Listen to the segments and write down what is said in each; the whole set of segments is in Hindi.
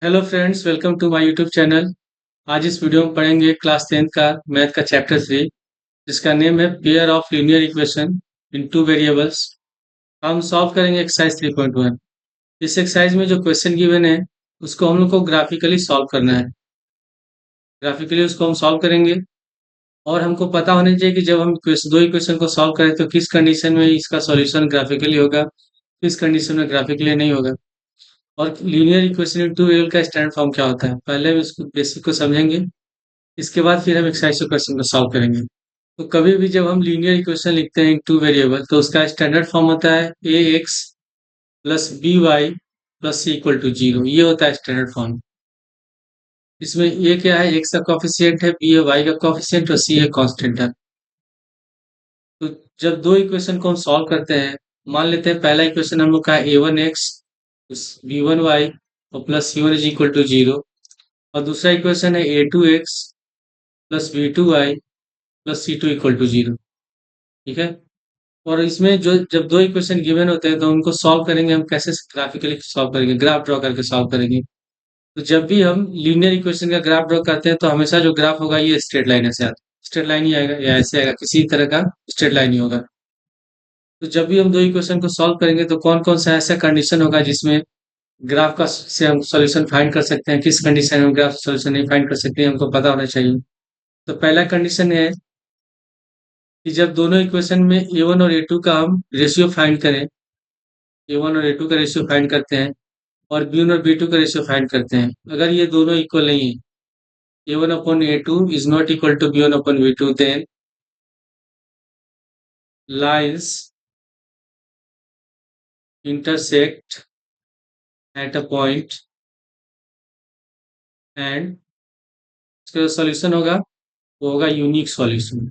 Hello friends, welcome to my YouTube channel. आज इस वीडियो में पढ़ेंगे क्लास 10th का मैथ का चैप्टर 3, जिसका नेम है pair of linear equation in two variables. हम सॉल्व करेंगे एक्सरसाइज 3.1। इस एक्सरसाइज में जो क्वेश्चन गिवन है उसको हम लोग को ग्राफिकली सॉल्व करना है। ग्राफिकली उसको हम सॉल्व करेंगे और हमको पता होना चाहिए कि जब हम दो इक्वेशन को सॉल्व करें तो किस कंडीशन में इसका सॉल्यूशन ग्राफिकली होगा, किस कंडीशन में ग्राफिकली नहीं होगा। और linear equation in two variable का स्टैंडर्ड फॉर्म क्या होता है, पहले हम इसको बेसिक को समझेंगे। इसके बाद फिर हम एक्सरसाइज के क्वेश्चन को सॉल्व करेंगे। तो कभी भी जब हम लीनियर इक्वेशन लिखते हैं इन टू वेरिएबल तो उसका स्टैंडर्ड फॉर्म होता है a x plus b y plus c equal to zero. ये होता है स्टैंडर्ड फॉर्म। इसमें ए क्या है, एक्स का कॉफिशिएंट है, बी है वाई का कॉफिशिएंट और सी है कांस्टेंट है। तो जब दो इक्वेशन को हम सॉल्व करते हैं, मान लेते हैं पहला इक्वेशन हम लोग का a one x b one y और plus c one is equal to zero, और दूसरा इक्वेशन है a two x plus b two y plus c two equal to zero. ठीक है। और इसमें जो जब दो इक्वेशन गिवन होते हैं तो उनको सॉल्व करेंगे हम कैसे, ग्राफिकली सॉल्व करेंगे, ग्राफ ड्रॉ करके सॉल्व करेंगे। तो जब भी हम लीनियर इक्वेशन का ग्राफ ड्रॉ करते हैं तो हमेशा जो ग्राफ होगा ये स्ट्रेट लाइन ऐसे आता, स्ट्रेट लाइन ही आएगा या ऐसे आएगा, किसी तरह का स्ट्रेट लाइन ही होगा। तो जब भी हम दो इक्वेशन को सॉल्व करेंगे तो कौन कौन सा ऐसा कंडीशन होगा जिसमें ग्राफ का से हम सॉल्यूशन फाइंड कर सकते हैं, किस कंडीशन में हम ग्राफ सॉल्यूशन नहीं फाइंड कर सकते हैं, हमको पता होना चाहिए। तो पहला कंडीशन है कि जब दोनों इक्वेशन में ए वन और ए टू का हम रेशियो फाइंड करें, ए वन और ए टू का रेशियो फाइंड करते हैं और बी वन और बी टू का रेशियो फाइंड करते हैं, अगर ये दोनों इक्वल नहीं है, a one upon a two is not equal to b one upon B two, then lines intersect at a point and इसका जो सॉल्यूशन होगा वो होगा unique solution.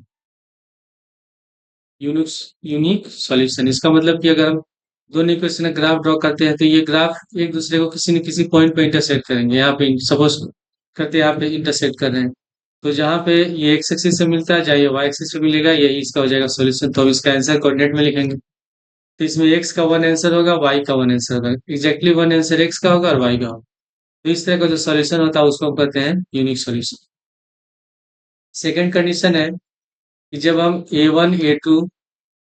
Unique unique solution इसका मतलब कि अगर हम दोनों इक्वेशन का ग्राफ ड्रॉ करते हैं तो ये ग्राफ एक दूसरे को किसी न किसी पॉइंट पे इंटरसेक्ट करेंगे। यहाँ पे सपोज करते हैं यहाँ पे इंटरसेक्ट कर रहे हैं, तो जहाँ पे ये एक्स एक्सिस से मिलता है, चाहे वाई एक्सिस से मिलेगा, यही इसका हो जाएगा सॉल्यूशन। तो हम इसका आंसर कोऑर्डिनेट में लिखेंगे। तो इसमें एक्स का वन आंसर होगा, वाई का वन आंसर होगा, एग्जैक्टली वन आंसर एक्स का होगा और वाई का होगा। तो इस तरह का जो सॉल्यूशन होता है उसको हम कहते हैं यूनिक सॉल्यूशन। सेकेंड कंडीशन है कि जब हम ए वन ए टू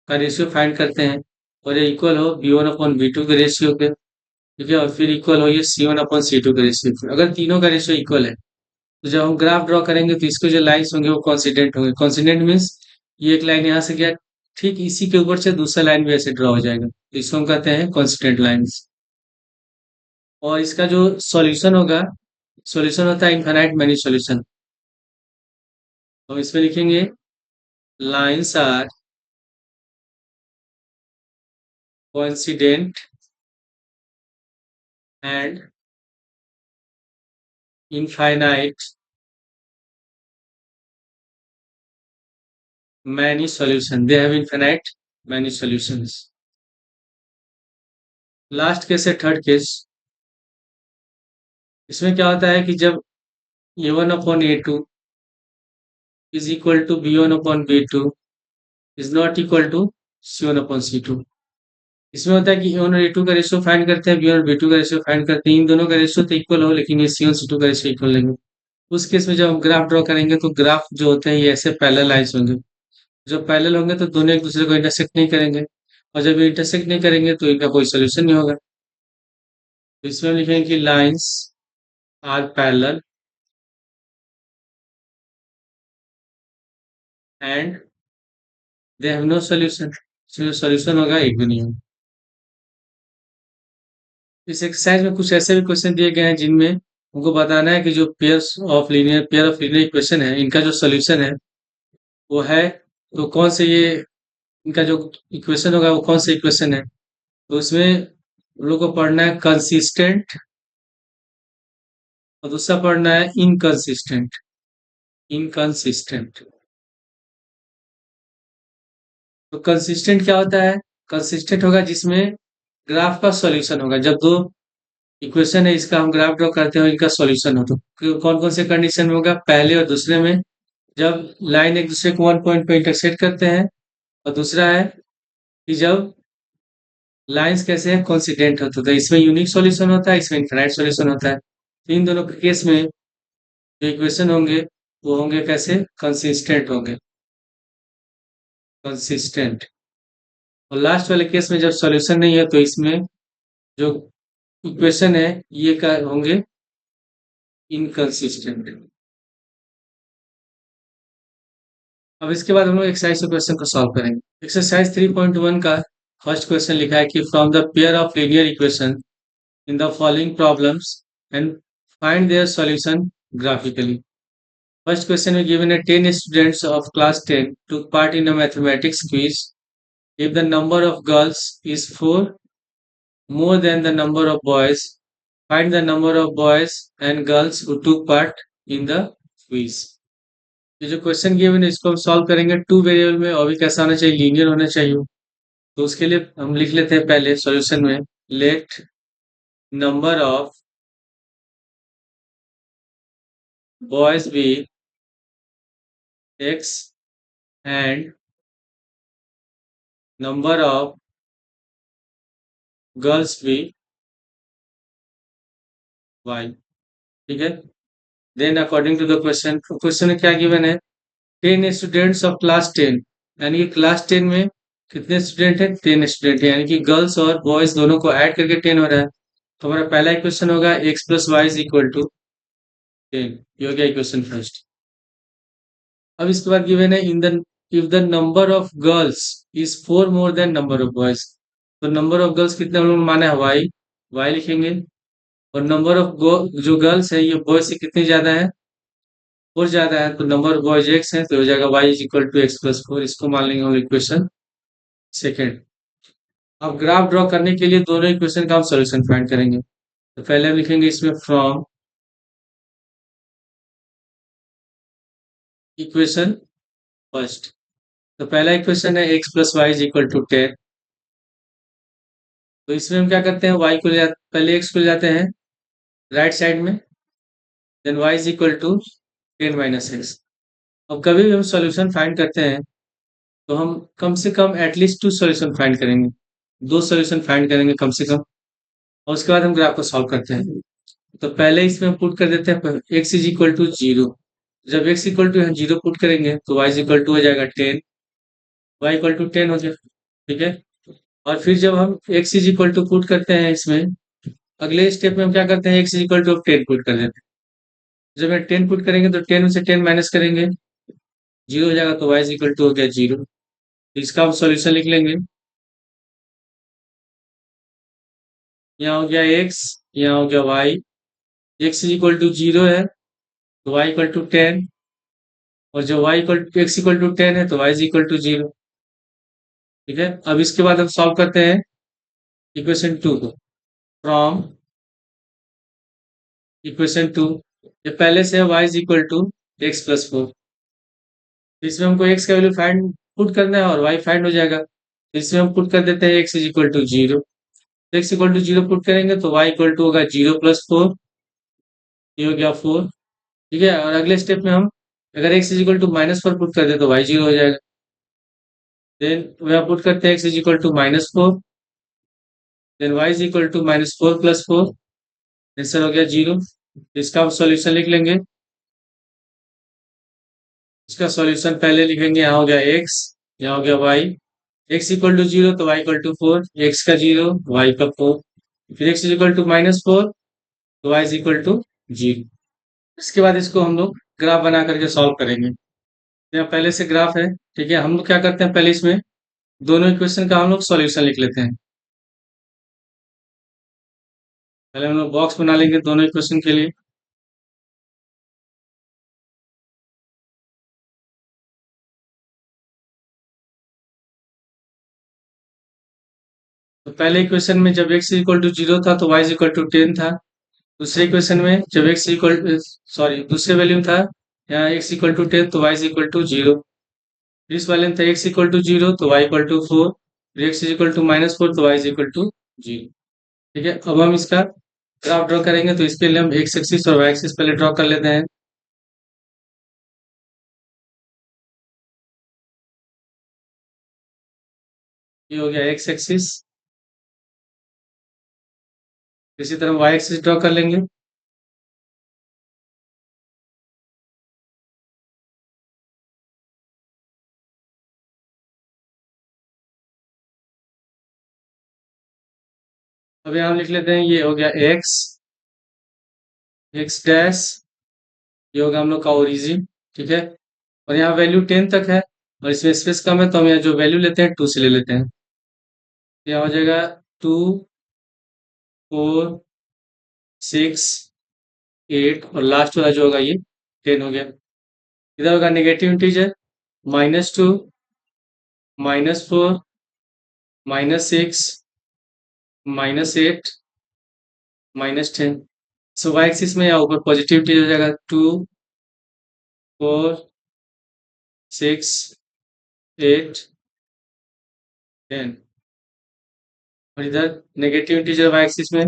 का रेशियो फाइंड करते हैं और ये इक्वल हो B one upon B two के रेशियो के, ठीक है, और फिर इक्वल हो ये सी वन अपॉन सी टू के रेशियो के, अगर तीनों का रेशियो इक्वल है तो जब हम ग्राफ ड्रॉ करेंगे तो इसके जो लाइन्स होंगे वो कॉन्सिडेंट होंगे। कॉन्सिडेंट मीन्स ये एक लाइन यहाँ से गया, ठीक इसी के ऊपर से दूसरा लाइन भी ऐसे ड्रॉ हो जाएगा, तो इसको हम कहते हैं कॉन्सिडेंट लाइन्स। और इसका जो सॉल्यूशन होगा, सॉल्यूशन होता है इनफाइनाइट मैनी सॉल्यूशन। तो इसमें लिखेंगे lines are coincident and infinite many solution, they have infinite many solutions। Last case है थर्ड केस। इसमें क्या होता है कि जब a one upon a two is equal to b one upon B two is not equal to c one upon C two. इसमें होता है कि ए वन और ए टू का रेशियो फाइंड करते हैं, बी वन और बी टू का रेशियो फाइंड करते हैं, इन दोनों का रेशियो तो इक्वल हो लेकिन ये सी वन सी टू का रेशियो इक्वल नहीं हो। उस केस में जब हम ग्राफ ड्रॉ करेंगे तो ग्राफ जो होते हैं ये ऐसे पैरेलल लाइंस होंगे। जब पैरेलल होंगे तो दोनों एक दूसरे को इंटरसेक्ट नहीं करेंगे, और जब ये इंटरसेक्ट नहीं करेंगे तो इनका कोई सोल्यूशन नहीं होगा। तो इसमें हम लिखेंगे कि lines are parallel and they have no solution. जो सोल्यूशन होगा एक भी नहीं होगा। इस एक्सरसाइज में कुछ ऐसे भी क्वेश्चन दिए गए हैं जिनमें हमको बताना है कि जो पेयर ऑफ लीनियर इक्वेशन है इनका जो सोल्यूशन है वो है, तो कौन से ये इनका जो इक्वेशन होगा वो कौन सा इक्वेशन है। तो उसमें हम लोग को पढ़ना है कंसिस्टेंट और दूसरा पढ़ना है इनकंसिस्टेंट। इनकंसिस्टेंट तो कंसिस्टेंट क्या होता है, कंसिस्टेंट होगा जिसमें ग्राफ का सॉल्यूशन होगा। जब दो इक्वेशन है इसका हम ग्राफ ड्रॉ करते हैं इनका सॉल्यूशन हो, तो कौन कौन से कंडीशन में होगा, पहले और दूसरे में जब लाइन एक दूसरे को वन पॉइंट पे इंटरसेक्ट करते हैं, और दूसरा है कि जब लाइंस कैसे हैं, कोइंसिडेंट होते हैं, तो इसमें यूनिक सॉल्यूशन होता है, इसमें इनफिनिट सॉल्यूशन होता है। तो इन दोनों के केस में जो इक्वेशन होंगे वो होंगे कैसे, कंसिस्टेंट होंगे, कंसिस्टेंट। और लास्ट वाले केस में जब सॉल्यूशन नहीं है तो इसमें जो इक्वेशन है ये क्या होंगे, इनकंसिस्टेंट। अब इसके बाद हम लोग एक्सरसाइज के क्वेश्चन को सॉल्व करेंगे। एक्सरसाइज 3.1 का फर्स्ट क्वेश्चन लिखा है कि from the pair of linear equation in the following problems and find their solution graphically. First question is given a 10 students of class 10 took part in a mathematics quiz. If the number of girls is 4 more than the number of boys, find the number of boys and girls who took part in the quiz. ये जो क्वेश्चन गिवन है इसको हम सॉल्व करेंगे टू वेरिएबल में और भी कैसा होना चाहिए, लीनियर होना चाहिए। तो उसके लिए हम लिख लेते हैं पहले सॉल्यूशन में, let number of boys be x and number of girls भी y। ठीक है, then according to the question, question में क्या गिवन है, 10 स्टूडेंट्स ऑफ क्लास 10, यानी कि क्लास 10 में कितने स्टूडेंट हैं, 10 स्टूडेंट है, यानी कि गर्ल्स और बॉयज दोनों को ऐड करके 10 हो रहा है। तो हमारा पहला इक्वेशन होगा x plus y is equal to 10, ये हो गया इक्वेशन फर्स्ट। अब इसके बाद गिवन है in the if the number of girls is 4 more than number of boys, तो नंबर ऑफ गर्ल्स कितने हम लोग ने माना है y लिखेंगे, और नंबर ऑफ जो गर्ल्स है ये बॉयज से कितनी ज्यादा है, 4 ज्यादा है, तो नंबर ऑफ बॉयज x है तो हो जाएगा y is equal to x plus 4, इसको मान लेंगे हम इक्वेशन सेकेंड। अब ग्राफ ड्रॉ करने के लिए दोनों इक्वेशन का हम सोल्यूशन फाइंड करेंगे। तो पहले हम लिखेंगे इसमें फ्रॉम इक्वेशन फर्स्ट। तो पहला इक्वेशन है x plus y is equal to 10। तो इसमें हम क्या करते हैं, पहले x को ले जाते हैं राइट साइड में, then y is equal to 10 minus x. अब कभी भी हम सॉल्यूशन फाइंड करते हैं तो हम कम से कम एटलीस्ट 2 सॉल्यूशन फाइंड करेंगे, 2 सॉल्यूशन फाइंड करेंगे कम से कम, और उसके बाद हम ग्राफ को सॉल्व करते हैं। तो पहले इसमें हम पुट कर देते हैं x इज इक्वल टू 0। जब x इक्वल टू 0 पुट करेंगे तो y इज इक्वल टू हो जाएगा 10, y इक्वल टू 10 हो जाएगा। ठीक है, और फिर जब हम x is equal to put करते हैं इसमें, अगले स्टेप में हम क्या करते हैं, x is equal to 10 put कर देते हैं। जब हम 10 पुट करेंगे तो 10 में से 10 माइनस करेंगे, 0 हो जाएगा, तो y इज इक्वल टू हो गया 0। इसका हम सॉल्यूशन लिख लेंगे, यहाँ हो गया x, यहाँ हो गया y। x is equal to 0 है तो y इक्वल टू 10, और जब y equal to x equal to 10 है तो y इज इक्वल टू 0। ठीक है, अब इसके बाद हम सॉल्व करते हैं इक्वेशन 2 को, फ्रॉम इक्वेशन 2, ये पहले से है y is equal to x plus 4। इसमें हमको x का वैल्यू फाइंड पुट करना है और y फाइंड हो जाएगा। तो इसमें हम पुट कर देते हैं x is equal to 0। x equal to 0 put करेंगे तो y इक्वल टू होगा 0 प्लस 4, ये हो गया 4। ठीक है, और अगले स्टेप में हम अगर x is equal to minus 4 put कर दे तो y 0 हो जाएगा। देन वह पुट करते हैं x is equal to minus 4, then y is equal to minus 4 plus 4, answer हो गया 0। इसका हम सॉल्यूशन लिख लेंगे, इसका सॉल्यूशन पहले लिखेंगे, यहाँ हो गया x, यहाँ हो गया y। x इक्वल टू 0 तो y इक्वल टू 4, x का 0 y का 4, फिर x is equal to minus 4 तो y इज इक्वल टू 0। इसके बाद इसको हम लोग ग्राफ बना करके सॉल्व करेंगे। यहाँ पहले से ग्राफ है। ठीक है, हम लोग क्या करते हैं, पहले इसमें दोनों इक्वेशन का हम लोग सॉल्यूशन लिख लेते हैं। पहले हम लोग बॉक्स बना लेंगे दोनों इक्वेशन के लिए। तो पहले इक्वेशन में जब x इक्वल टू 0 था तो y इक्वल टू 10 था। दूसरे इक्वेशन में जब x इक्वल सॉरी दूसरे वैल्यू था, यहाँ x इक्वल टू 10 तो y इक्वल टू 0। इस वाले में था x इक्वल टू 0 तो y इक्वल टू 4, फिर x इक्वल टू माइनस 4 तो y इक्वल टू 0। ठीक है, अब हम इसका ग्राफ ड्रॉ करेंगे तो इसके लिए हम x एक्सिस और y एक्सिस पहले ड्रॉ कर लेते हैं। ये हो गया x एक्सिस, इसी तरह y एक्सिस ड्रॉ कर लेंगे। अब यहाँ हम लिख लेते हैं, ये हो गया एक्स, एक्स डैश, ये होगा हम लोग का ओरिजिन, ठीक है। और यहाँ वैल्यू 10 तक है, और इसमें स्पेस कम है, तो हम यहाँ जो वैल्यू लेते हैं 2 से ले लेते हैं। यहाँ हो जाएगा 2, 4, 6, 8, और लास्ट वाला जो होगा ये 10 हो गया। इधर होगा नेगेटिव इंटीजर, -2, -4, -6, -8, -10। सो वाई एक्सिस में यहाँ ऊपर पॉजिटिव इंटीजर हो जाएगा 2, 4, 6, 8, 10। और इधर नेगेटिव इंटीजर वाई एक्सिस में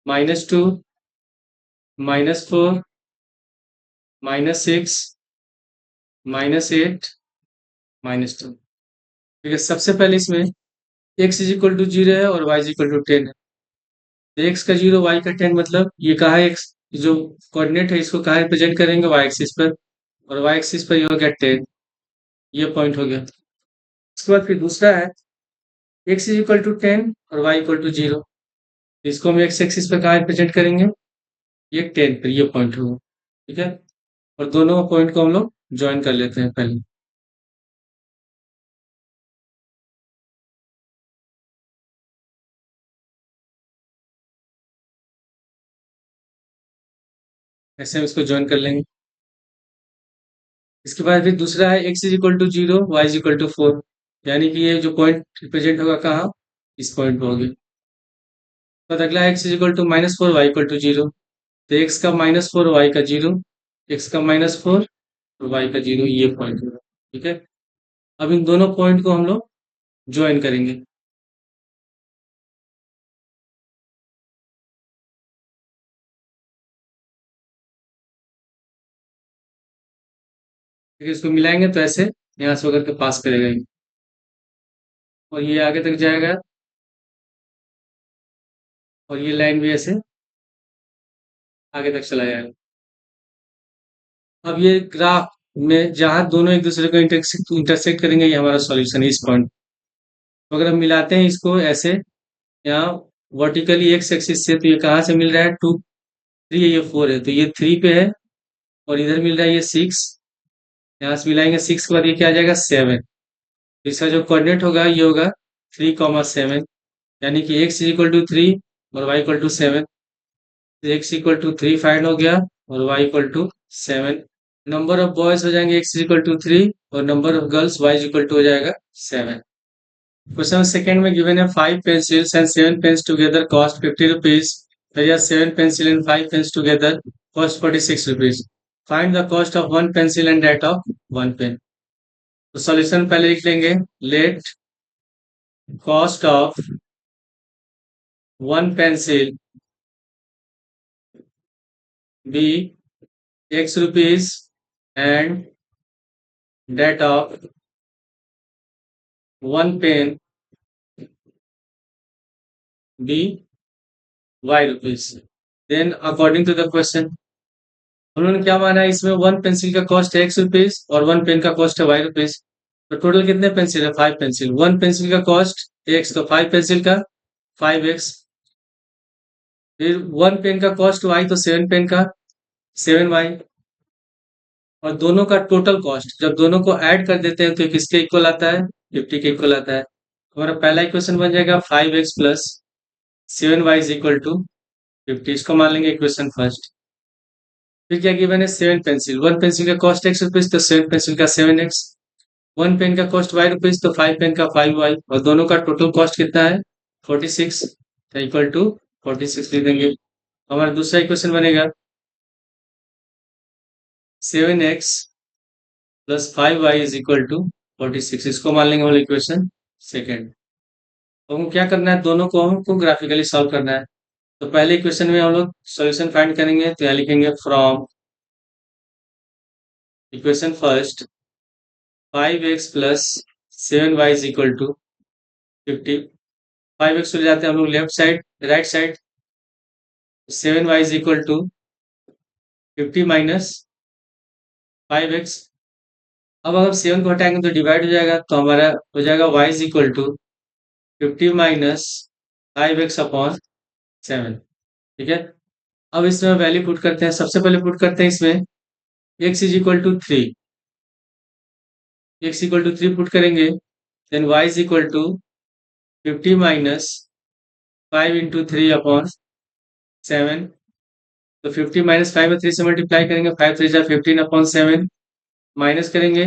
-2, -4, -6, -8, -2। ठीक है, सबसे पहले इसमें x इज इक्वल टू 0 है और y इज इक्वल टू 10 है। तो x का 0, y का 10, मतलब ये कहाँ है, x जो कोऑर्डिनेट है इसको कहाँ रिप्रेजेंट करेंगे, y एक्सिस पर, और y एक्सिस पर ये हो गया 10, ये पॉइंट हो गया। उसके बाद फिर दूसरा है x इज इक्वल टू 10 और y इक्वल टू 0। इसको हम x एक्सिस पर कहाँ रिप्रेजेंट करेंगे, ये 10 पर, ये पॉइंट होगा, ठीक है। और दोनों पॉइंट को हम लोग ज्वाइन कर लेते हैं पहले। ऐसे हम इसको ज्वाइन कर लेंगे। इसके बाद फिर दूसरा है x is equal to 0, y is equal to 4, यानी कि ये जो पॉइंट रिप्रेजेंट होगा कहाँ, इस पॉइंट पे होगी। तो अगला है x is equal to -4, y equal to 0। तो x का -4, y का 0, x का -4 और y का 0, ये पॉइंट होगा, ठीक है। अब इन दोनों पॉइंट को हम लोग ज्वाइन करेंगे। ठीक है, इसको मिलाएंगे तो ऐसे यहाँ से होकर के पास करेगा ये, और ये आगे तक जाएगा, और ये लाइन भी ऐसे आगे तक चला जाएगा। अब ये ग्राफ में जहां दोनों एक दूसरे को इंटरसेक्ट करेंगे, ये हमारा सॉल्यूशन है इस पॉइंट। तो अगर हम मिलाते हैं इसको ऐसे, यहाँ वर्टिकली एक्स एक्सिस से, तो ये कहाँ से मिल रहा है, 2, 3 है, ये 4 है, तो ये 3 पे है, और इधर मिल रहा है ये 6। यहाँ से मिलाएंगे 6 के बाद ये क्या आ जाएगा, 7। तो इसका जो कोऑर्डिनेट होगा ये होगा 3,7, यानी कि एक्स इज इक्वल टू 3 और y equal to 7। X equal to 3 find हो गया, और y equal to 7। Number of boys हो जाएंगे x इक्वल टू 3, और number of girls y equal to हो जाएगा 7। क्वेश्चन सेकंड में गिवन है 5 pencils and 7 pens together cost 50 rupees, whereas 7 pencil and 5 pens together cost 46 rupees. Find the cost of one pencil and that of one pen. तो सॉल्यूशन पहले लिख लेंगे, let cost of one pencil be x rupees and that of one pen be y rupees. Then according to the question, उन्होंने क्या माना है, इसमें वन पेंसिल का कॉस्ट है x रुपीज और वन पेन का कॉस्ट है y रुपीज। तो टोटल कितने पेंसिल है, 5 पेंसिल। वन पेंसिल का कॉस्ट x, तो 5 पेंसिल का 5x। फिर वन पेन का कॉस्ट y, तो 7 पेन का 7y। और दोनों का टोटल कॉस्ट जब दोनों को ऐड कर देते हैं तो ये किसके इक्वल आता है, 50 के इक्वल आता है। हमारा पहला इक्वेशन बन जाएगा 5x plus 7y is equal to 50, इसको मान लेंगे इक्वेशन फर्स्ट। फिर क्या गिवन है, 7 पेंसिल, वन पेंसिल का कॉस्ट x रुपीज, तो 7 पेंसिल का 7x। वन पेन का कॉस्ट y रुपीज, तो 5 पेन का 5y, और दोनों का टोटल कॉस्ट कितना है, 46, तो इक्वल टू 46 लिख देंगे। हमारा दूसरा इक्वेशन बनेगा 7x plus 5y is equal to 46, इसको मान लेंगे हम इक्वेशन सेकेंड। तो हमको क्या करना है, दोनों को हमको ग्राफिकली सॉल्व करना है। तो पहले इक्वेशन में हम लोग सॉल्यूशन फाइंड करेंगे, तो यहाँ लिखेंगे from equation first 5x plus 7y is equal to 50। 5x ले जाते हैं हम लोग left side, right side, 7y is equal to 50 minus 5x। अब अगर 7 को हटाएंगे तो डिवाइड हो जाएगा, तो हमारा हो जाएगा y is equal to 50 minus 5x upon 7। ठीक है, अब इसमें वैल्यू पुट करते हैं। सबसे पहले पुट करते हैं इसमें x is equal to 3, x equal to 3 put करेंगे, then y is equal to 50 minus 5 into 3 upon 7। तो 50 माइनस 5 में 3 से मल्टीप्लाई करेंगे, 5 3 जा 15 अपॉन 7, माइनस करेंगे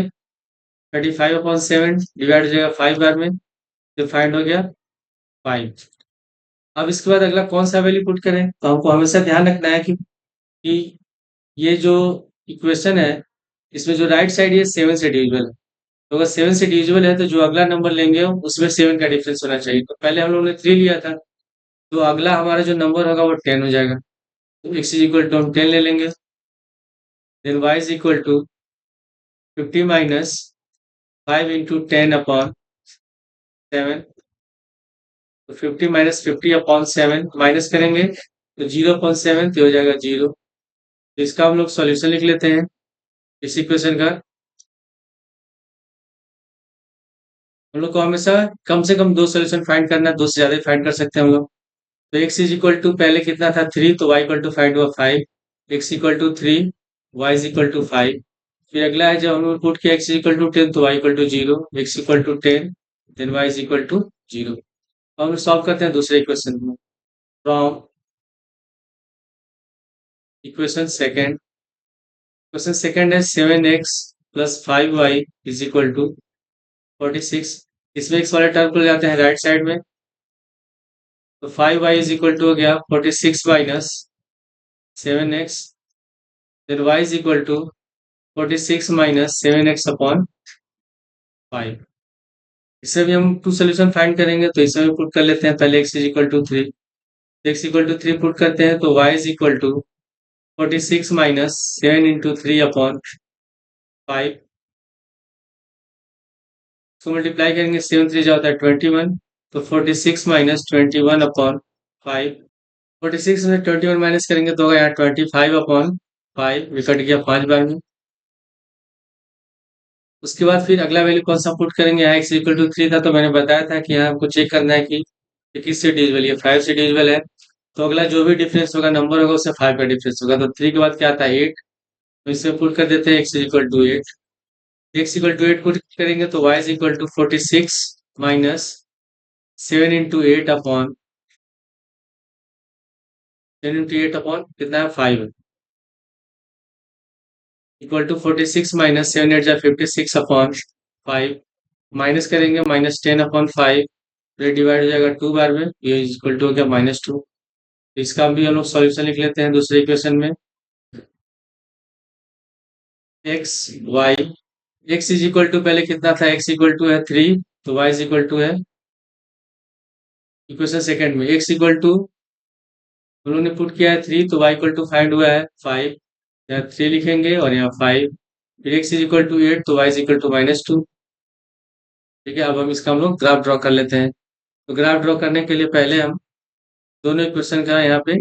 35 अपॉन 7, डिवाइड हो जाएगा 5 बार में, तो फाइंड हो गया 5। अब इसके बाद अगला कौन सा वैल्यू पुट करें, तो हमको हमेशा ध्यान रखना है कि ये जो इक्वेशन है, इसमें जो राइट साइड है 7 से डिविजिबल है। तो अगर 7 से डिविजिबल है तो जो अगला नंबर लेंगे उसमें 7 का डिफरेंस होना चाहिए। तो पहले हम लोगों ने 3 लिया था, तो अगला हमारा जो नंबर होगा वो 10 हो जाएगा। तो x इज इक्वल टू हम 10 ले लेंगे, then y is equal to 50 minus 5 into 10 upon 7। तो 50 माइनस 50 अपॉन 7 माइनस करेंगे तो 0 अपॉन 7 तो हो जाएगा 0। तो इसका हम लोग सॉल्यूशन लिख लेते हैं इस इक्वेशन का। हम लोग को हमेशा कम से कम 2 सॉल्यूशन फाइंड करना है, 2 से ज्यादा फाइंड कर सकते हैं हम लोग। तो x इज इक्वल टू पहले कितना था 3, तो y इक्वल टू फाइंड हुआ 5, x equal to 3, y is equal to 5। फिर अगला है जब हमने पुट किया x इक्वल टू 10 तो y equal to 0, x equal to 10 then y is equal to 0। तो हम सॉल्व करते हैं दूसरे इक्वेशन में। From equation second, question second है 7x plus 5y is equal to 46। इसमें x वाले टर्म को ले जाते हैं राइट साइड में, तो 5y इज इक्वल टू हो गया 46 minus 7x, then y is equal to 46 minus 7x upon 5। इससे भी हम टू सोल्यूशन फाइंड करेंगे, तो इसमें भी पुट कर लेते हैं। पहले x is equal to 3, x equal to 3 put करते हैं तो y is equal to 46 minus 7 into 3 upon 5। तो मल्टीप्लाई करेंगे, 7 3 जाता है 21, तो 46 माइनस 21 अपॉन 5। 46 में 21 माइनस करेंगे तो होगा यहाँ 25 अपॉन 5, ये कट गया 5 बार में। उसके बाद फिर अगला वैल्यू कौन सा पुट करेंगे, यहाँ x इक्वल टू 3 था तो मैंने बताया था कि यहाँ हमको चेक करना है कि ये किससे डिविजिबल है, 5 से डिविजिबल है। तो अगला जो भी डिफरेंस होगा नंबर होगा उससे 5 का डिफरेंस होगा। तो 3 के बाद क्या आता है 8, तो इसमें पुट कर देते हैं x equal to 8। x equal to 8 put करेंगे तो y is equal to 46 minus 7 into 8 upon 10 into 8 upon कितना है 5, इक्वल टू 46 माइनस 7 8 जा 56 अपॉन 5, माइनस करेंगे माइनस 10 अपॉन 5, फिर डिवाइड हो जाएगा 2 बार में, ये इक्वल टू हो गया -2। इसका भी हम लोग सॉल्यूशन लिख लेते हैं दूसरे इक्वेशन में। X y, x is equal to पहले कितना था, एक्स इक्वल टू है 3, तो वाई इज इक्वल टू है इक्वेशन सेकंड में एक्स इक्वल टू उन्होंने पुट किया है 3, तो वाई इक्वल टू फाइंड हुआ है 5, यहाँ 3 लिखेंगे और यहाँ 5। फिर एक्स इज इक्वल टू 8, तो वाई इज इक्वल टू -2। ठीक है, अब हम लोग ग्राफ ड्रॉ कर लेते हैं। तो ग्राफ ड्रॉ करने के लिए पहले हम दोनों इक्वेशन का यहाँ पे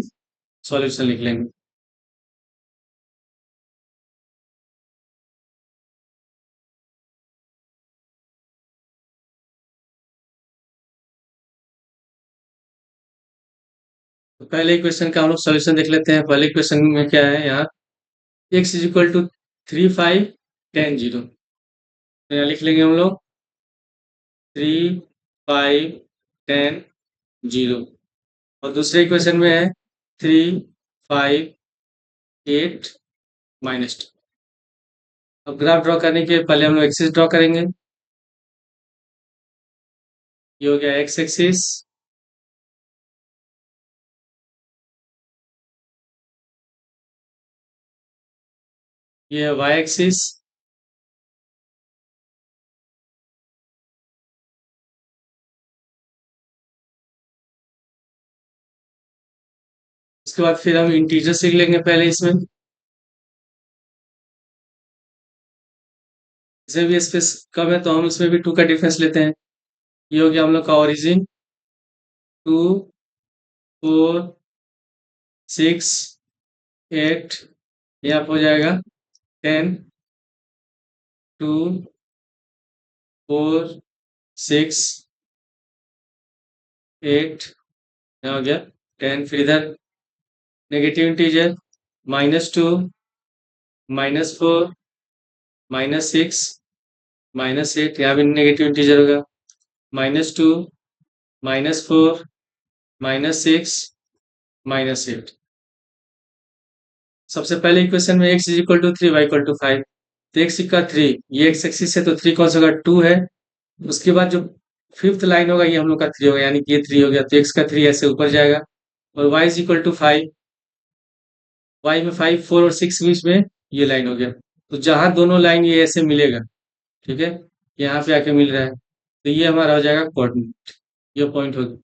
सॉल्यूशन लिख लेंगे। तो पहले इक्वेशन का हम लोग सॉल्यूशन देख लेते हैं। पहले इक्वेशन में क्या है, यहाँ x इज इक्वल टू 3 5 10 0, तो यहाँ लिख लेंगे हम लोग 3 5 10 0। और दूसरे इक्वेशन में है 3 5 8 -2। अब ग्राफ ड्रॉ करने के पहले हम लोग एक्सिस ड्रॉ करेंगे। ये हो गया एक्स एक्सिस, ये है वाई एक्सिस, उसके बाद फिर हम इंटीजर सीख लेंगे पहले इसमें। इसे भी स्पेस कम है तो हम इसमें भी 2 का डिफरेंस लेते हैं। ये हो गया हम लोग का ओरिजिन 2 4 6 8, यहाँ पे हो जाएगा 10 2 4 6 8, यहाँ हो गया 10, फिर इधर नेगेटिव इंटीजर -2, -4, -6, -8, यहाँ भी नेगेटिव इंटीजर होगा, -2, -4, -6, -8। सबसे पहले इक्वेशन में x is equal to 3, y equal to 5। तो x का 3, ये x एक्सिस है तो 3 कौन सा होगा, 2 है। उसके बाद जो फिफ्थ लाइन होगा ये हम लोग का 3 होगा, यानी कि ये 3 हो गया, तो x का 3 ऐसे ऊपर जाएगा। और y is equal to 5, y में 5, 4 और 6 बीच में ये लाइन हो गया। तो जहां दोनों लाइन ये ऐसे मिलेगा, ठीक है, यहाँ पे आके मिल रहा है, तो ये हमारा हो जाएगा कोऑर्डिनेट, ये पॉइंट होगा।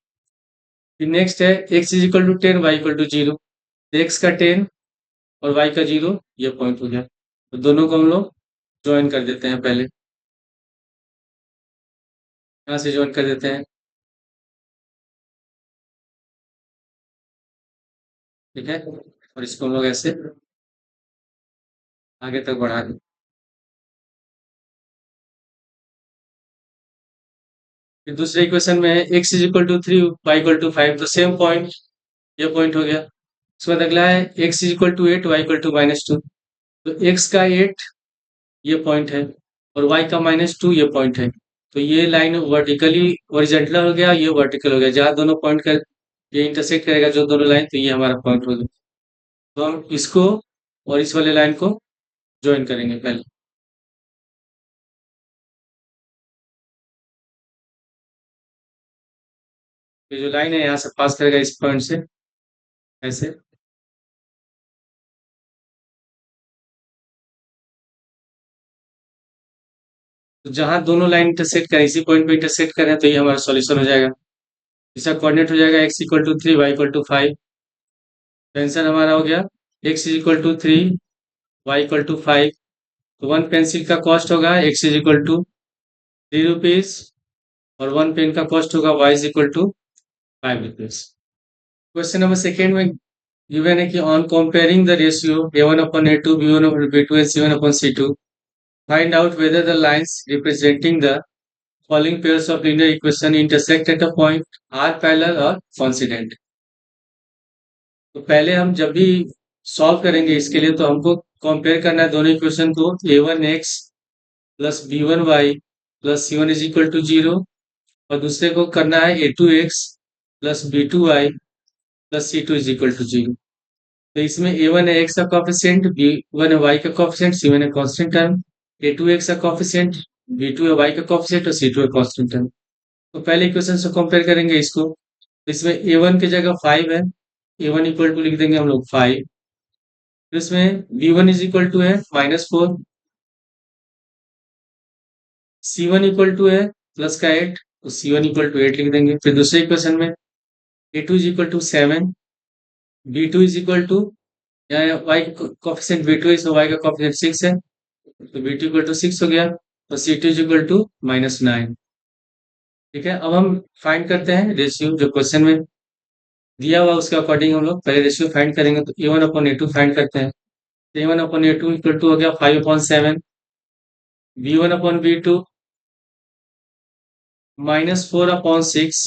फिर नेक्स्ट है x is equal to 10, y equal to 0। x का 10 और y का 0, ये पॉइंट हो गया। तो दोनों को हम लोग ज्वाइन कर देते हैं पहले, यहाँ से ज्वाइन कर देते हैं, ठीक है। और इसको हम लोग ऐसे आगे तक बढ़ा दें। फिर दूसरे इक्वेशन में है x is equal to 3, y equal to 5, तो सेम पॉइंट, ये पॉइंट हो गया। उसके बाद अगला है x is equal to 8, y equal to -2। तो x का 8 ये पॉइंट है और y का -2 ये पॉइंट है। तो ये लाइन वर्टिकली ओरिजेंटल हो गया, ये वर्टिकल हो गया, जहाँ दोनों पॉइंट का ये इंटरसेक्ट करेगा जो दोनों लाइन, तो ये हमारा पॉइंट हो गया। तो हम इसको और इस वाले लाइन को ज्वाइन करेंगे पहले। ये जो लाइन है यहाँ से पास करेगा इस पॉइंट से ऐसे। तो जहां दोनों लाइन इंटरसेक्ट करें, इसी पॉइंट पे इंटरसेक्ट करें, तो ये हमारा सॉल्यूशन हो जाएगा। इसका कोऑर्डिनेट हो जाएगा x equal to 3, y equal to 5। तो आंसर हमारा हो गया x is equal to 3, y equal to 5। तो वन पेंसिल का कॉस्ट होगा x is equal to 3 rupees और वन पेन का कॉस्ट होगा y is equal to 5 rupees. Question number second में गिवन है कि on comparing the ratio a1/a2, b1/b2 and c1/c2, find out whether the lines representing the following pairs of linear equation intersect at a point are parallel or coincident। तो पहले हम जब भी सॉल्व करेंगे इसके लिए, तो हमको कंपेयर करना है दोनों इक्वेशन को, a1x plus b1y plus c1 is equal to 0, और दूसरे को करना है a2x plus b2y plus c2 is equal to 0। तो इसमें a1 है x का कॉफिशिएंट, b1 है y का कॉफिशिएंट, c1 है कांस्टेंट टर्म, a2 x का कॉफिशिएंट, b2 है y का कॉफिशिएंट और c2 है कांस्टेंट टर्म। तो पहले इक्वेशन से कंपेयर करेंगे इसको, तो इसमें a1 की जगह 5 है, a1 इक्वल टू लिख देंगे हम लोग 5। फिर इसमें b1 इज इक्वल टू है -4, c1 इक्वल टू है प्लस का 8, तो c1 इक्वल टू 8 लिख देंगे। फिर दूसरे इक्वेशन में a2 is equal to 7, b2 is equal to, यहाँ y कॉफिशिएंट b2 है, इसमें y का कॉफिशिएंट 6 है, तो b2 इक्वल टू 6 हो गया, और c2 इज इक्वल टू -9। ठीक है, अब हम फाइंड करते हैं रेशियो जो क्वेश्चन में दिया हुआ, उसके अकॉर्डिंग हम लोग पहले रेशियो फाइंड करेंगे। तो a1/a2 फाइंड करते हैं। a1/a2 इक्वल टू हो गया 5/7, b1/b2 -4/6,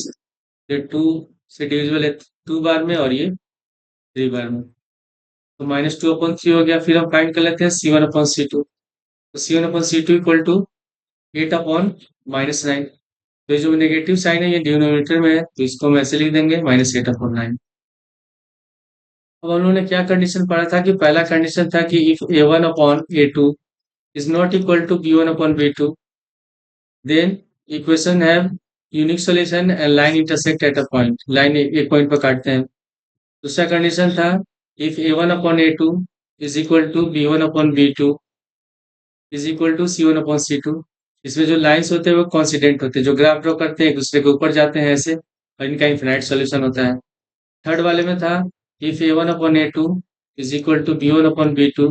ये 2 से डिविजिबल है 2 बार में और ये 3 बार में, तो -2/3 हो गया। फिर हम फाइंड कर लेते हैं c1/c2। तो c1/c2 इक्वल टू 8/-9। तो ये जो नेगेटिव साइन है ये डिनोमिनेटर में है, तो इसको हम ऐसे लिख देंगे -8/9। अब हम लोगों ने क्या कंडीशन पढ़ा था कि पहला कंडीशन था कि if a1/a2 is not equal to b1/b2, then equation have unique solution and line intersect at a point, line एक पॉइंट पर काटते हैं। दूसरा कंडीशन था if a1/a2 is equal to b1/b2 is equal to c1/c2, इसमें जो लाइंस होते हैं वो कॉन्सिडेंट होते हैं, जो ग्राफ ड्रॉ करते हैं एक दूसरे के ऊपर जाते हैं ऐसे, और इनका इनफिनाइट सोल्यूशन होता है। थर्ड वाले में था if a1/a2 is equal to b1/b2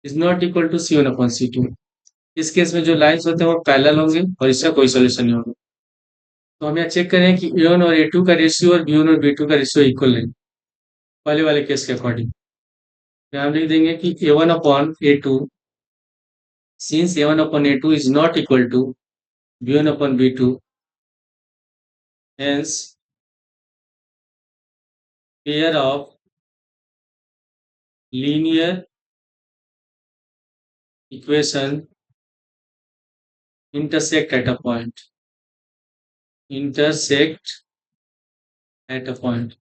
is not equal to c1/c2, इस केस में जो लाइंस होते हैं वो पैरेलल होंगे और इसका कोई सोल्यूशन नहीं होगा। तो हम यहाँ चेक करें कि a1 और a2 का रेशियो और b1 और b2 का रेशियो इक्वल है, पहले वाले केस के अकॉर्डिंग। यहाँ हम लिख देंगे कि a1/a2, since a1/a2 is not equal to b1/b2, hence pair of linear equation intersect at a point, intersect at a point।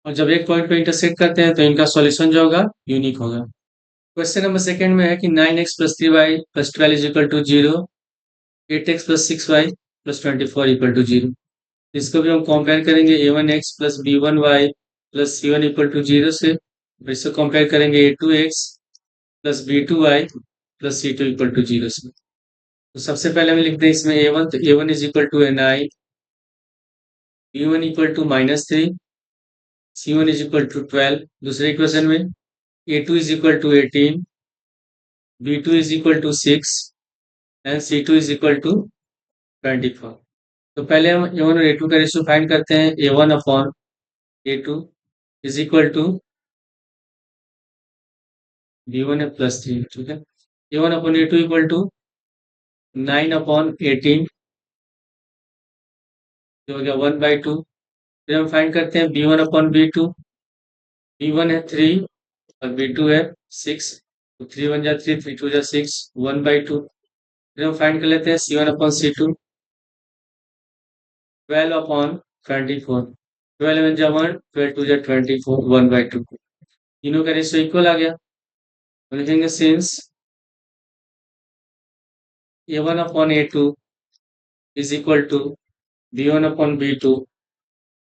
और जब एक पॉइंट पे इंटरसेक्ट करते हैं तो इनका सॉल्यूशन जो होगा यूनिक होगा। क्वेश्चन नंबर सेकंड में है कि 9x plus 3y plus 12 is equal to 0, 8x plus 6y plus 24 equal to 0। इसको भी हम कंपेयर करेंगे a1x plus b1y plus c1 equal to 0 से। और इसको कंपेयर करेंगे a2x plus b2y plus c2 equal to 0 से। तो सबसे पहले हम लिखते हैं इसमें a1, तो a1 is equal to 9, b1 equal to -3, c1 is equal to 12। दूसरे इक्वेशन में a2 is equal to 18, b2 is equal to 6 and c2 is equal to 24। तो पहले हम a1 और a2 का रेशियो फाइंड करते हैं। a1 upon a2 is equal to b1 है प्लस 3, ठीक है। a1 upon a2 equal to 9 upon 18, जो हो गया 1/2। फिर हम फाइंड करते हैं b1 अपॉन b2। b1 है 3 और b2 है 6, तो 3 1 जा 3, 3 2 जा 6, 1/2। फिर हम फाइंड कर लेते हैं c1 अपॉन c2, 12 अपॉन 24, 12 1 जा 1, 12 2 जा 24, 1/2। तीनों का रेशियो इक्वल आ गया, तो लिखेंगे since a1 upon a2 is equal to b1 upon b2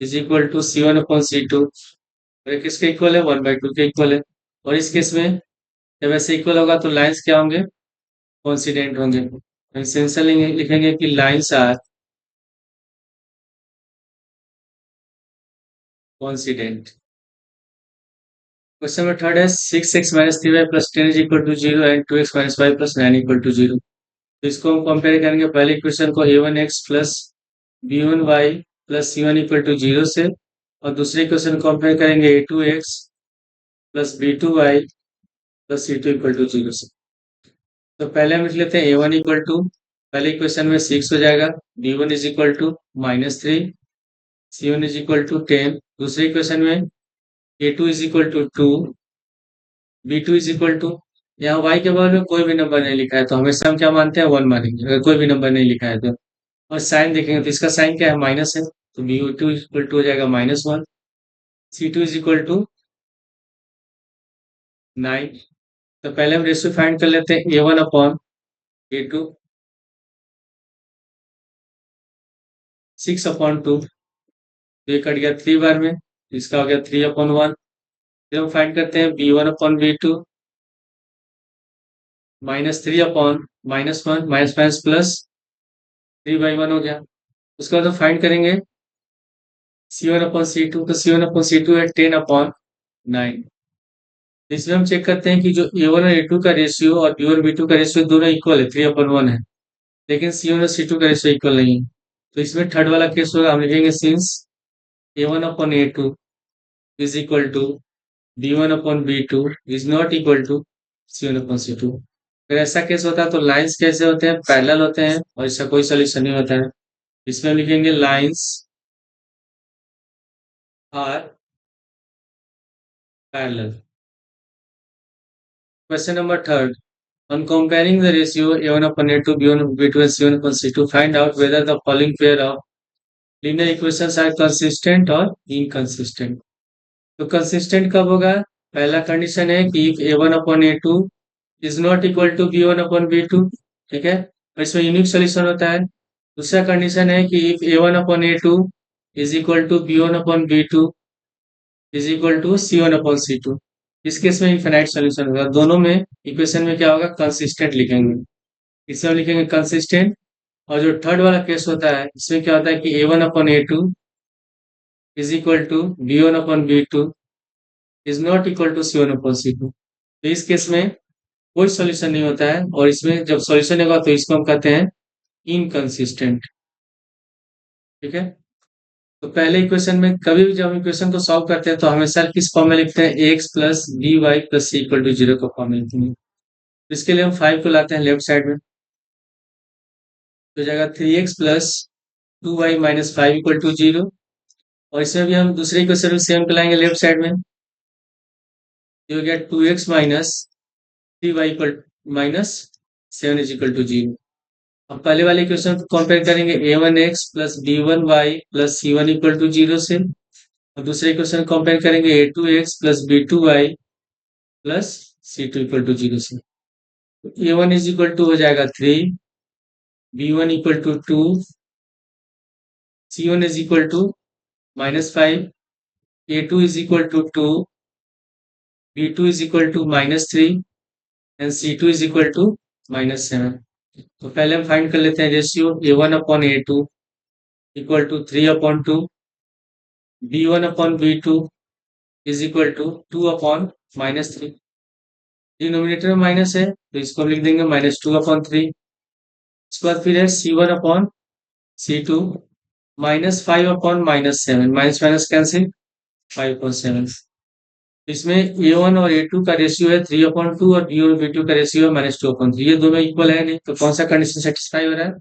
is equal to c1 upon c2। और ये किसके इक्वल है? 1/2 के इक्वल है। और इस केस में जब ऐसे इक्वल होगा तो लाइंस क्या होंगे? कॉन्सिडेंट होंगे। एसेंशियल लिखेंगे कि lines are coincident. Question number third है 6x minus 3y plus 10 is equal to 0 and 2x minus 5 plus 9 equal to 0। तो इसको हम कंपेयर करेंगे पहले इक्वेशन को a1x plus b1y plus c1 equal to 0 से। और दूसरे इक्वेशन को कंपेयर करेंगे a2x plus b2y plus c2 equal to 0 से। तो पहले हम लिख लेते हैं a1 इक्वल टू, पहले इक्वेशन में 6 हो जाएगा, b1 is equal to -3, c1 is equal to 10। दूसरे इक्वेशन में a2 is equal to 2, b2 is equal to, यहाँ y के बगल में कोई भी नंबर नहीं लिखा है तो हमेशा हम क्या मानते हैं? 1 मानेंगे अगर कोई भी नंबर नहीं लिखा है तो। और साइन देखेंगे तो इसका साइन क्या है? माइनस है, तो b2 इक्वल टू हो जाएगा -1, c2 इज इक्वल टू 9। तो पहले हम रेशियो फाइंड कर लेते हैं a1 अपॉन a2, 6 अपॉन 2, तो ये कट गया 3 बार में, इसका हो गया 3/1। फिर हम फाइंड करते हैं b1 upon b2, -3 upon -1, minus minus plus 3/1 हो गया। उसके बाद हम फाइंड करेंगे c1 अपॉन c2, तो c1 अपॉन c2 है 10/9। इसमें हम चेक करते हैं कि जो a1 और a2 का रेशियो और b1 b2 का रेशियो दोनों इक्वल है, 3/1 है, लेकिन c1 और c2 का रेशियो इक्वल नहीं है। तो इसमें थर्ड वाला केस होगा, हम लिखेंगे since a1 upon a2 is equal to b1 upon b2 is not equal to c1 upon c2। अगर ऐसा केस होता है तो लाइंस कैसे होते हैं? पैरेलल होते हैं, और इसका कोई सोल्यूशन नहीं होता है। इसमें हम लिखेंगे lines are parallel. Question number third, on comparing the ratio a1 upon a2, b1 upon b2 and c1 upon c2, find out whether the following pair of linear equations are consistent or inconsistent। तो कंसिस्टेंट कब होगा? पहला कंडीशन है कि if a1 upon a2 is not equal to b1 upon b2, ठीक है, और इसमें यूनिक सोल्यूशन होता है। दूसरा कंडीशन है कि if a1 upon a2 is equal to b1 upon b2 is equal to c1 upon c2। इस केस में इनफिनाइट सोल्यूशन होगा। दोनों में इक्वेशन में क्या होगा? कंसिस्टेंट लिखेंगे। इसमें हम लिखेंगे कंसिस्टेंट। और जो थर्ड वाला केस होता है इसमें क्या होता है कि a1 upon a2 is equal to b1 upon b2 is not equal to c1 upon c2। तो इस केस में कोई सॉल्यूशन नहीं होता है, और इसमें जब सॉल्यूशन होगा तो इसको हम कहते हैं इनकंसिस्टेंट, ठीक है। तो पहले इक्वेशन में कभी भी जब हम इक्वेशन को सॉल्व करते हैं तो हमेशा किस फॉर्म में लिखते हैं? x plus b y plus c equal to 0 का फॉर्म में लिखते हैं। इसके लिए हम 5 को लाते हैं लेफ्ट साइड में, तो जाएगा 3x plus 2y minus 5 equal to 0। और इसमें भी हम दूसरे इक्वेशन में सेम लाएंगे लेफ्ट साइड में। You get 2x minus 3y equal minus 7 is equal to 0। अब पहले वाले इक्वेशन को कंपेयर करेंगे a1x plus b1y plus c1 equal to 0 से, और दूसरे इक्वेशन कंपेयर करेंगे a2x plus b2y plus c2 equal to 0 से। a1 इज इक्वल टू हो जाएगा 3, b1 equal to 2, c1 is equal to -5, a2 is equal to 2, b2 is equal to -3 and c2 is equal to -7। तो पहले हम फाइंड कर लेते हैं ratio a1 upon a2 equal to 3 upon 2, b1 upon b2 is equal to 2 upon -3। Denominator में माइनस है तो इसको हम लिख देंगे -2 अपॉन 3। उसके बाद फिर है c1 upon c2 -5 upon -7, minus minus cancel, 5 upon 7। इसमें a1 और a2 का रेशियो है 3/2 और b और b2 का रेशियो है -2/3। ये दोनों इक्वल है नहीं, तो कौन सा कंडीशन सेटिस्फाई हो रहा है?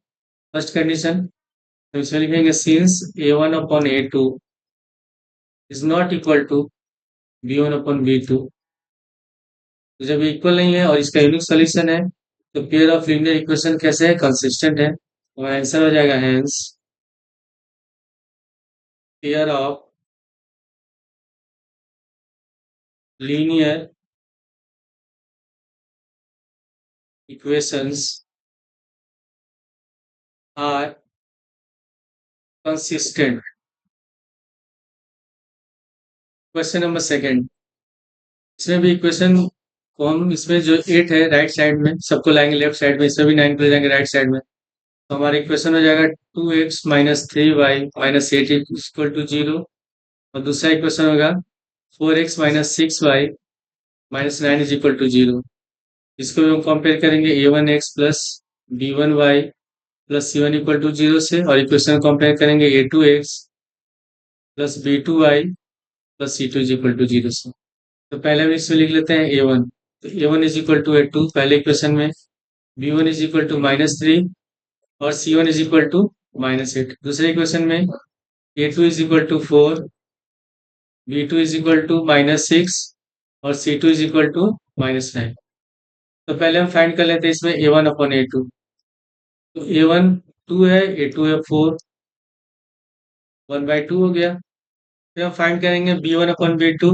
First condition. तो इसमें लिखेंगे since a1 upon a2 is not equal to b1 upon b2। तो जब ये इक्वल नहीं है और इसका यूनिक सोल्यूशन है तो पेयर ऑफ लीनियर इक्वेशन कैसे है? कंसिस्टेंट है। तो आंसर हो जाएगा hence pair of linear equations are consistent. Question number second. इसमें भी इक्वेशन को हम इसमें जो 8 है राइट साइड में सबको लाएंगे लेफ्ट साइड में, इसमें भी 9 को ले जाएंगे राइट साइड में। तो हमारा इक्वेशन हो जाएगा 2x minus 3y minus 8 equal to 0। और दूसरा इक्वेशन होगा 4x minus 6y minus 9 is equal to 0। इसको भी हम कंपेयर करेंगे a1x plus b1y plus c1 equal to 0 से, और इक्वेशन कंपेयर करेंगे a2x plus b2y plus c2 is equal to 0 से। तो पहले हम इसमें लिख लेते हैं a1। तो a1 is equal to a2 पहले इक्वेशन में, b1 इज इक्वल टू -3 और c1 इज इक्वल टू -8 दूसरे इक्वेशन में, a2 is equal to 4, b2 is equal to -6 और c2 इज इक्वल टू -9। तो पहले हम फाइंड कर लेते हैं इसमें a1 अपॉन a2। तो a1 2 है, a2 है 4, 1/2 हो गया। फिर हम फाइंड करेंगे b1 अपॉन b2।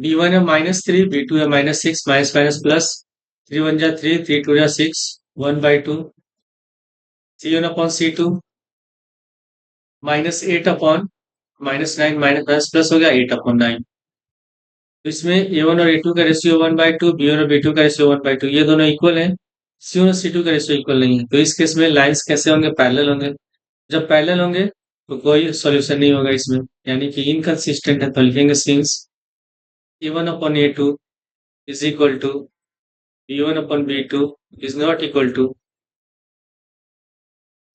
b1 है -3, b2 है -6, माइनस माइनस प्लस, 3 1 जा 3, 3 2 जा 6, 1/2। c1 upon c2 -8 upon -9 minus plus हो गया 8 अपॉन 9। तो इसमें a1 और a2 का रेशियो 1/2, b1 और b2 का रेशियो 1/2, ये दोनों इक्वल है। c1 और c2 का रेशियो इक्वल नहीं है, तो इस केस में लाइंस कैसे होंगे? पैरेलल होंगे। जब पैरेलल होंगे तो कोई सॉल्यूशन नहीं होगा इसमें, यानी कि इनकंसिस्टेंट है। तो लिखेंगे since a1 upon a2 is equal to b1 upon b2 is not equal to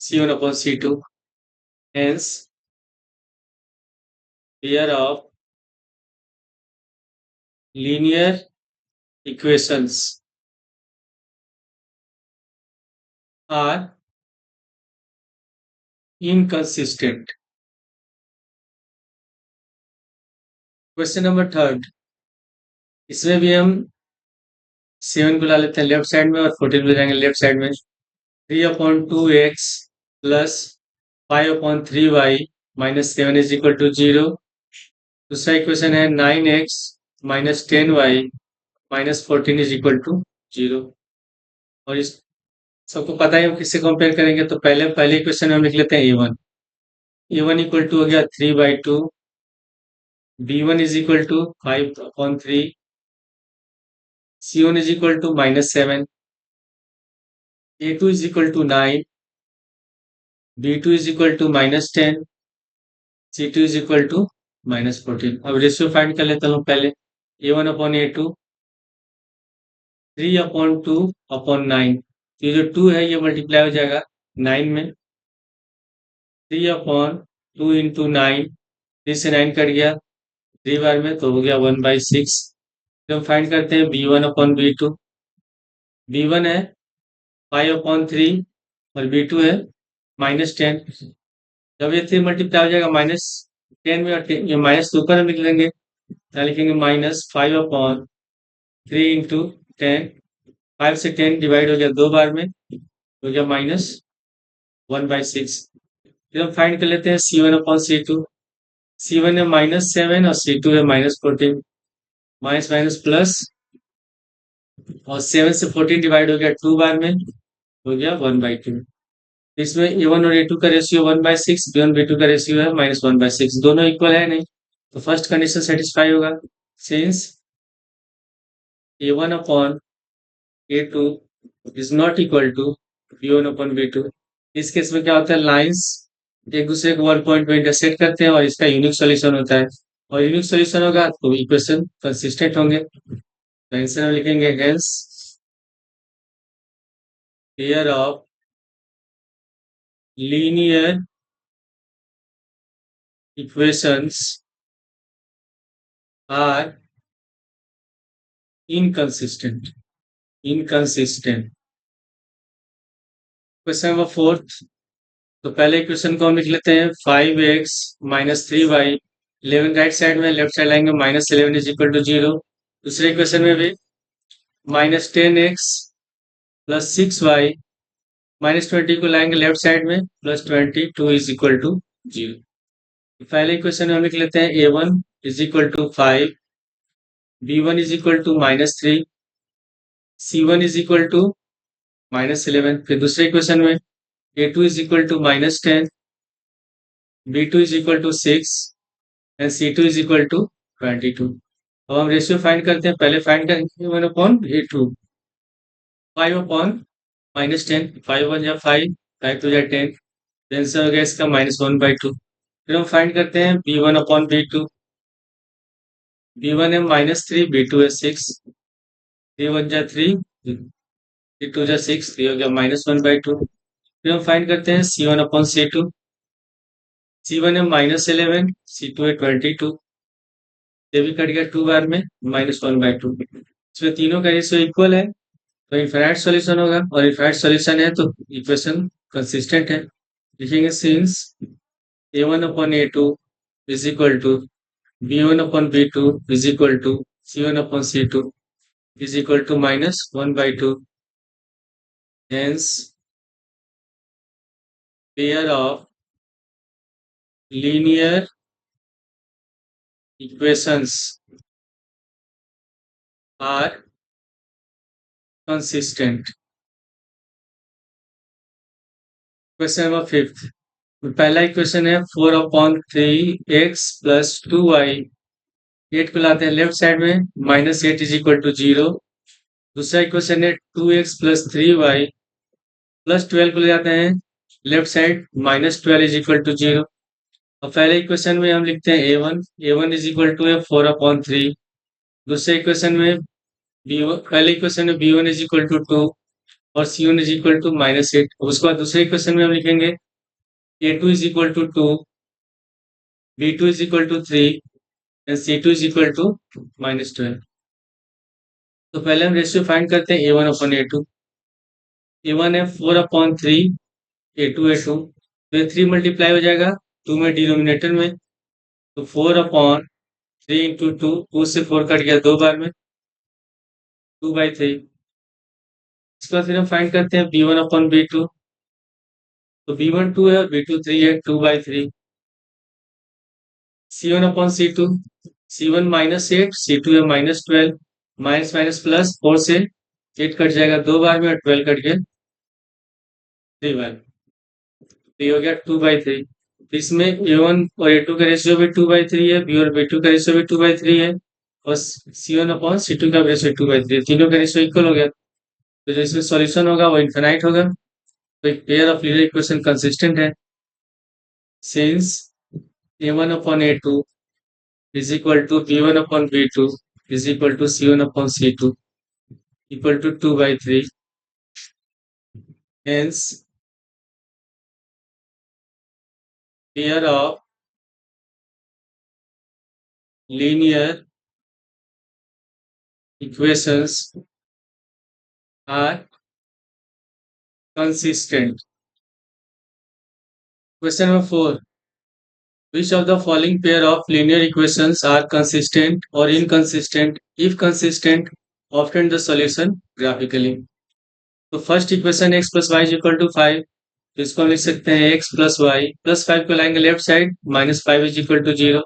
c1 upon c2. Hence, pair of linear equations are inconsistent. Question number third. इसमें भी हम 7 को ला लेते हैं लेफ्ट साइड में और 14 को जाएंगे लेफ्ट साइड में। 3/2x plus 5/3y minus 7 is equal to 0। दूसरा इक्वेशन है 9x minus 10y minus 14 is equal to 0। और इस सबको पता है हम किससे कंपेयर करेंगे, तो पहले पहले इक्वेशन में हम लिख लेते हैं a1। a1 इक्वल टू हो गया 3/2, b1 is equal to 5/3, c1 is equal to -7, a2 is equal to 9, b2 is equal to -10, c2 is equal to -14। अब रेशियो फाइंड कर लेता हूँ पहले। a1 upon a2 3/2/9। ये जो 2 है ये मल्टीप्लाई हो जाएगा 9 में, 3/2 इंटू 9, 3 से 9 कट गया 3 बार में तो हो गया 1/6। तो हम फाइंड करते हैं b1 अपॉन b2। b1 है 5/3 और b2 है -10। जब ये 3 मल्टीप्लाई हो जाएगा -10 में, और ये माइनस ऊपर हम लिख लेंगे, यहाँ लिखेंगे -5/3 इंटू 10। 5 से 10 डिवाइड हो गया 2 बार में, हो गया -1/6। फिर हम फाइंड कर लेते हैं C1/C2। C1 है -7 और C2 है -14। माइनस माइनस प्लस, और 7 से 14 डिवाइड हो गया 2 बार में, हो गया 1/2। इसमें A1 और A2 का रेशियो 1/6, B1 B2 का रेशियो है -1/6, दोनों इक्वल है नहीं, तो फर्स्ट कंडीशन सेटिस्फाई होगा। Since A1/A2 is not equal to B1/B2, इस केस में क्या होता है, लाइंस एक दूसरे को 1 पॉइंट पे इंटरसेक्ट करते हैं और इसका यूनिक सॉल्यूशन होता है, और यूनिक सॉल्यूशन होगा तो इक्वेशन कंसिस्टेंट होंगे। तो आंसर में लिखेंगे hence pair of linear equations are inconsistent. Inconsistent. Question number fourth. तो पहले इक्वेशन को हम लिख लेते हैं 5x minus 3y। 11 right side में, लेफ्ट साइड लाएंगे -11 इज इक्वल टू 0। दूसरे इक्वेशन में भी -10x प्लस 6y, -20 को लाएंगे लेफ्ट साइड में, +22 इज इक्वल टू 0। पहले इक्वेशन में हम लिख लेते हैं a1 is equal to 5, b1 is equal to -3, c1 is equal to -11। फिर दूसरे इक्वेशन में a2 is equal to -10, b2 is equal to 6 and c2 is equal to 22। अब हम रेशियो फाइंड करते हैं। पहले फाइंड करेंगे 1/a2, 5/-10, 5 1 जा 5, 5 2 जा 10, आंसर हो गया इसका -1/2। फिर हम फाइंड करते हैं b1/b2। b1 है -3, b2 है 6, 3 1 जा 3, 3 2 जा 6, ये हो गया -1/2। फिर हम फाइंड करते हैं c1/c2। c1 है -11, c2 है 22, ये भी कट गया 2 बार में, -1/2। इसमें तीनों का रेशियो इक्वल है, तो इनफाइनाइट सॉल्यूशन होगा, और इनफाइनाइट सॉल्यूशन है तो इक्वेशन कंसिस्टेंट है। लिखेंगे since a1/a2 is equal to b1/b2 is equal to c1/c2 is equal to -1/2, hence pair of linear equations are consistent. Question number fifth. पहला इक्वेशन है 4/3x प्लस 2y। 8 को लाते हैं लेफ्ट साइड में, -8 इज इक्वल टू 0। दूसरा इक्वेशन है 2x प्लस 3y प्लस 12 को ले जाते हैं left side, -12 is equal to 0। और पहले इक्वेशन में हम लिखते हैं a1 इज इक्वल टू है 4/3। दूसरे इक्वेशन में b1, पहले इक्वेशन में b1 इज इक्वल टू 2 और c1 इज इक्वल टू -8। उसके बाद दूसरे इक्वेशन में हम लिखेंगे a2 is equal to 2, b2 is equal to 3 and c2 is equal to -12। तो पहले हम रेशियो फाइंड करते हैं a1/a2। a1 है 4/3, a2 तो ये 3 मल्टीप्लाई हो जाएगा 2 में डिनोमिनेटर में, तो 4/3 इंटू 2, 2 से 4 कट गया 2 बार में, 2/3। इसके बाद फिर हम फाइंड करते हैं b1/b2। तो b1 2 है और b2 3 है, 2/3। c1/c2, c1 -8, c2 है -12, माइनस माइनस प्लस, 4 से 8 कट जाएगा 2 बार में, और 12 कट गया 3 बार। तो ये हो गया 2/3। इसमें a1 और a2 का रेशियो भी 2/3 है, b और b2 का रेशियो भी 2/3 है, और c1/c2 का रेशियो 2/3 है। तीनों का रेशियो इक्वल हो गया, तो जो इसमें सॉल्यूशन होगा वो इनफिनाइट होगा। तो एक pair of linear equation consistent है। Since a1/a2 is equal to b1/b2 is equal to c1/c2 equal to 2/3, hence pair of linear equations are consistent। Question number 4। Which of the following pair of linear equations are consistent or inconsistent? If consistent, obtain the solution graphically. तो first equation x plus y equal to 5, तो इसको हम लिख सकते हैं x प्लस वाई प्लस 5 को लाएंगे left side, minus 5 is equal to 0।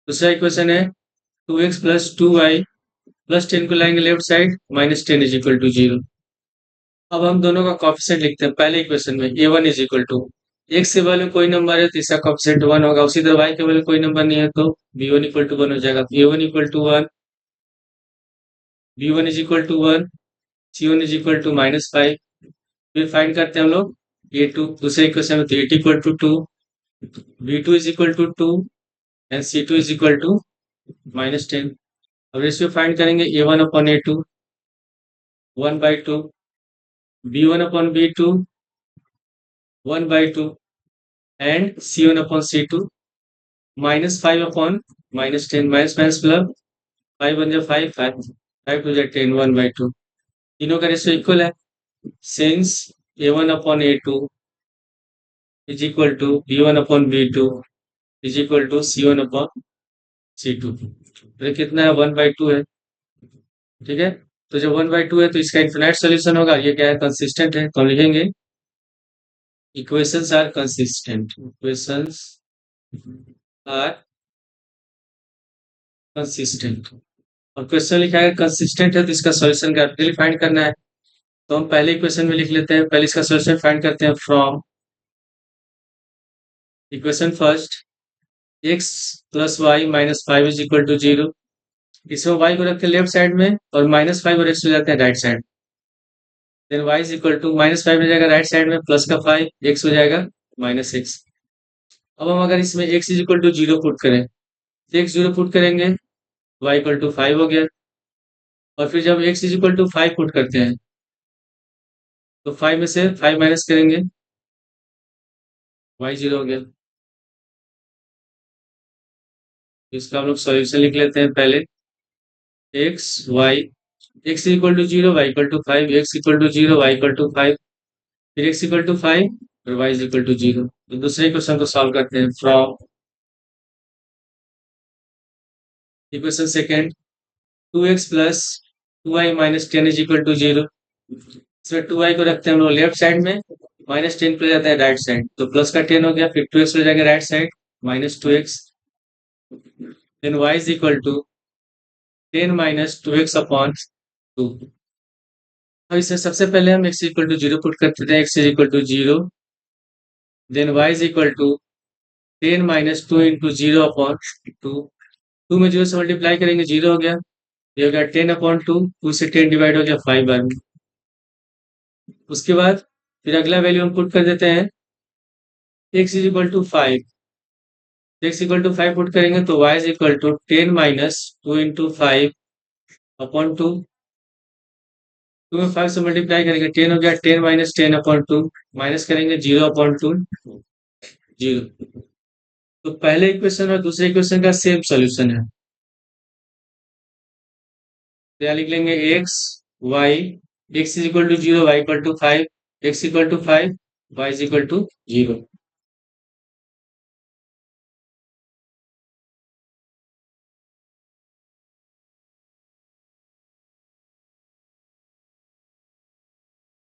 दूसरा इक्वेशन है 2x प्लस 2y प्लस 10 को लाएंगे left side, minus 10 is equal to 0। अब हम दोनों का कॉफिशिएंट लिखते हैं। पहले इक्वेशन में a1 is equal to x के वैल्यू कोई नंबर है तो इसका कॉफिशिएंट 1 होगा, उसी तरह y के वैल्यू कोई नंबर नहीं है तो b1 इक्वल टू 1 हो जाएगा। a1 equal to 1, b1 is equal to 1, c1 is equal to -5। फिर फाइंड करते हैं हम लोग a2 दूसरे इक्वेशन में, तो a2 equal to 2, b2 is equal to 2 and c2 is equal to -10। अब रेशियो फाइंड करेंगे a1 upon a2 1/2, b1 upon b2 1/2 and c1 upon c2 -5 upon -10, minus minus plus 5 बन जाए 5 5 5 टू जाए 10 1/2। तीनों का रेशियो इक्वल है। Since a1 upon a2 is equal to b1 upon b2 is equal to c1 upon c2, तो ये कितना है 1/2 है। ठीक है, तो जब 1/2 है तो इसका इनफिनाइट सोल्यूशन होगा। ये क्या है, कंसिस्टेंट है, तो हम लिखेंगे equations are consistent, equations are consistent. और क्वेश्चन लिखा है कंसिस्टेंट है तो इसका सॉल्यूशन ग्राफिकली फाइंड करना है। तो हम पहले इक्वेशन में लिख लेते हैं, पहले इसका सॉल्यूशन फाइंड करते हैं from equation first x plus y minus 5 is equal to 0। इसमें y को रखते हैं लेफ्ट साइड में और -5 और x हो जाते हैं right side. Then y is equal to -5 हो जाएगा राइट साइड में, प्लस का 5 x हो जाएगा -6। अब हम अगर इसमें x is equal to 0 put करें तो x 0 पुट करेंगे, y इक्वल टू 5 हो गया। और फिर जब x is equal to 5 put करते हैं तो 5 में से 5 माइनस करेंगे, y 0 हो गया। तो इसका हम लोग सॉल्यूशन लिख लेते हैं पहले x y, x equal to 0 y equal to 5, x equal to 0 y equal to 5, फिर x इक्वल टू 5 और y इज इक्वल टू 0। तो दूसरे क्वेश्चन को सॉल्व करते हैं from equation second 2x plus 2y minus 10 is equal to 0। इसमें 2y को रखते हैं हम लोग लेफ्ट साइड में, -10 पे जाता है राइट साइड, तो प्लस का 10 हो गया, फिर 2x हो जाएगा right side -2x, then y is equal to 10 minus 2x upon 2। अब इसमें सबसे पहले हम x इक्वल टू 0 पुट करते हैं, x is equal to 0, then y is equal to 10 minus 2 into 0 upon 2। 2 में 0 से मल्टीप्लाई करेंगे 0 हो गया, ये हो गया 10 अपॉन 2, 2 से 10 डिवाइड हो गया 5 बार में। उसके बाद फिर अगला वैल्यू हम पुट कर देते हैं x is equal to 5, x equal to 5 put करेंगे तो y is equal to 10 minus 2 into 5 upon 2। 2 में 5 से मल्टीप्लाई करेंगे 10 हो गया, 10 माइनस 10 अपॉन 2, माइनस करेंगे 0 अपॉन 2 0। तो पहले इक्वेशन और दूसरे इक्वेशन का सेम सॉल्यूशन है, तो यहाँ लिख लेंगे x y, x is equal to 0 y equal to 5, x equal to 5 y is equal to 0।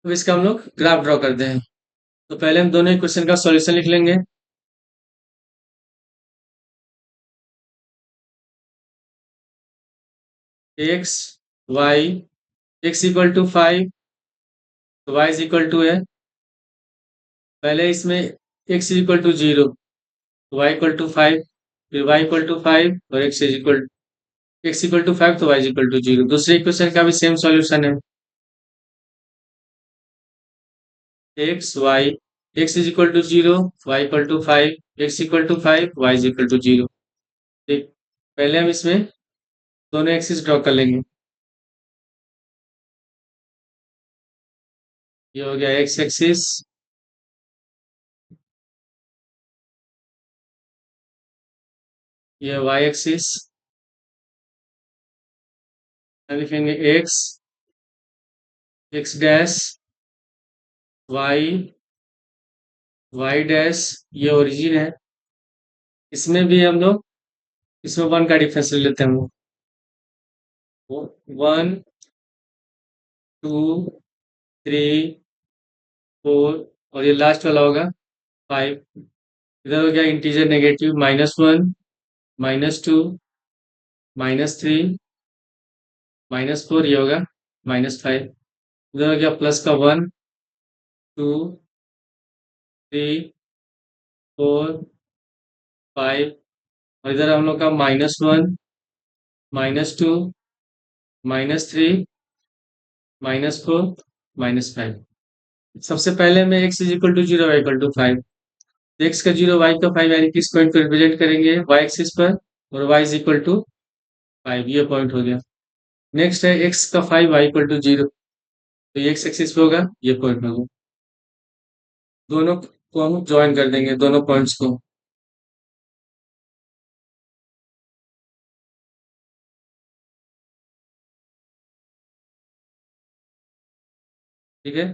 तो इसका हम लोग ग्राफ ड्रॉ करते हैं। तो पहले हम दोनों इक्वेशन का सॉल्यूशन लिख लेंगे। x y, x equal to 5 तो y इज इक्वल टू है, पहले इसमें x इज इक्वल टू 0 तो y इक्वल टू 5, फिर y इक्वल टू 5 और x इक्वल टू 5 तो y इज इक्वल टू 0। दूसरे इक्वेशन का भी सेम सॉल्यूशन है, x y, x is equal to 0 y equal to 5, x equal to 5 y is equal to 0। ठीक, पहले हम इसमें दोनों एक्सिस ड्रॉ कर लेंगे। ये हो गया एक्स एक्सिस, ये वाई एक्सिस, लिखेंगे x, x dash, y, y dash, ये ओरिजिन है, इसमें भी हम लोग इसमें 1 का डिफरेंस ले लेते हैं हम लोग। 1 2 3 4 और ये लास्ट वाला होगा 5। इधर हो गया इंटीजर नेगेटिव -1 -2 -3 -4, ये होगा -5। उधर हो गया प्लस का 1 2 3 4 5 और इधर हम लोग का -1 -2 -3 -4 -5। सबसे पहले में x is equal to 0 y equal to 5। x का 0 y का 5 यानी कि इस पॉइंट को रिप्रेजेंट करेंगे y एक्सिस पर और y इज इक्वल टू 5, ये पॉइंट हो गया। नेक्स्ट है x का 5 y इक्वल टू 0, तो ये x एक्सिस पे होगा, ये पॉइंट होगा। दोनों को हम ज्वाइन कर देंगे, दोनों पॉइंट्स को। ठीक है,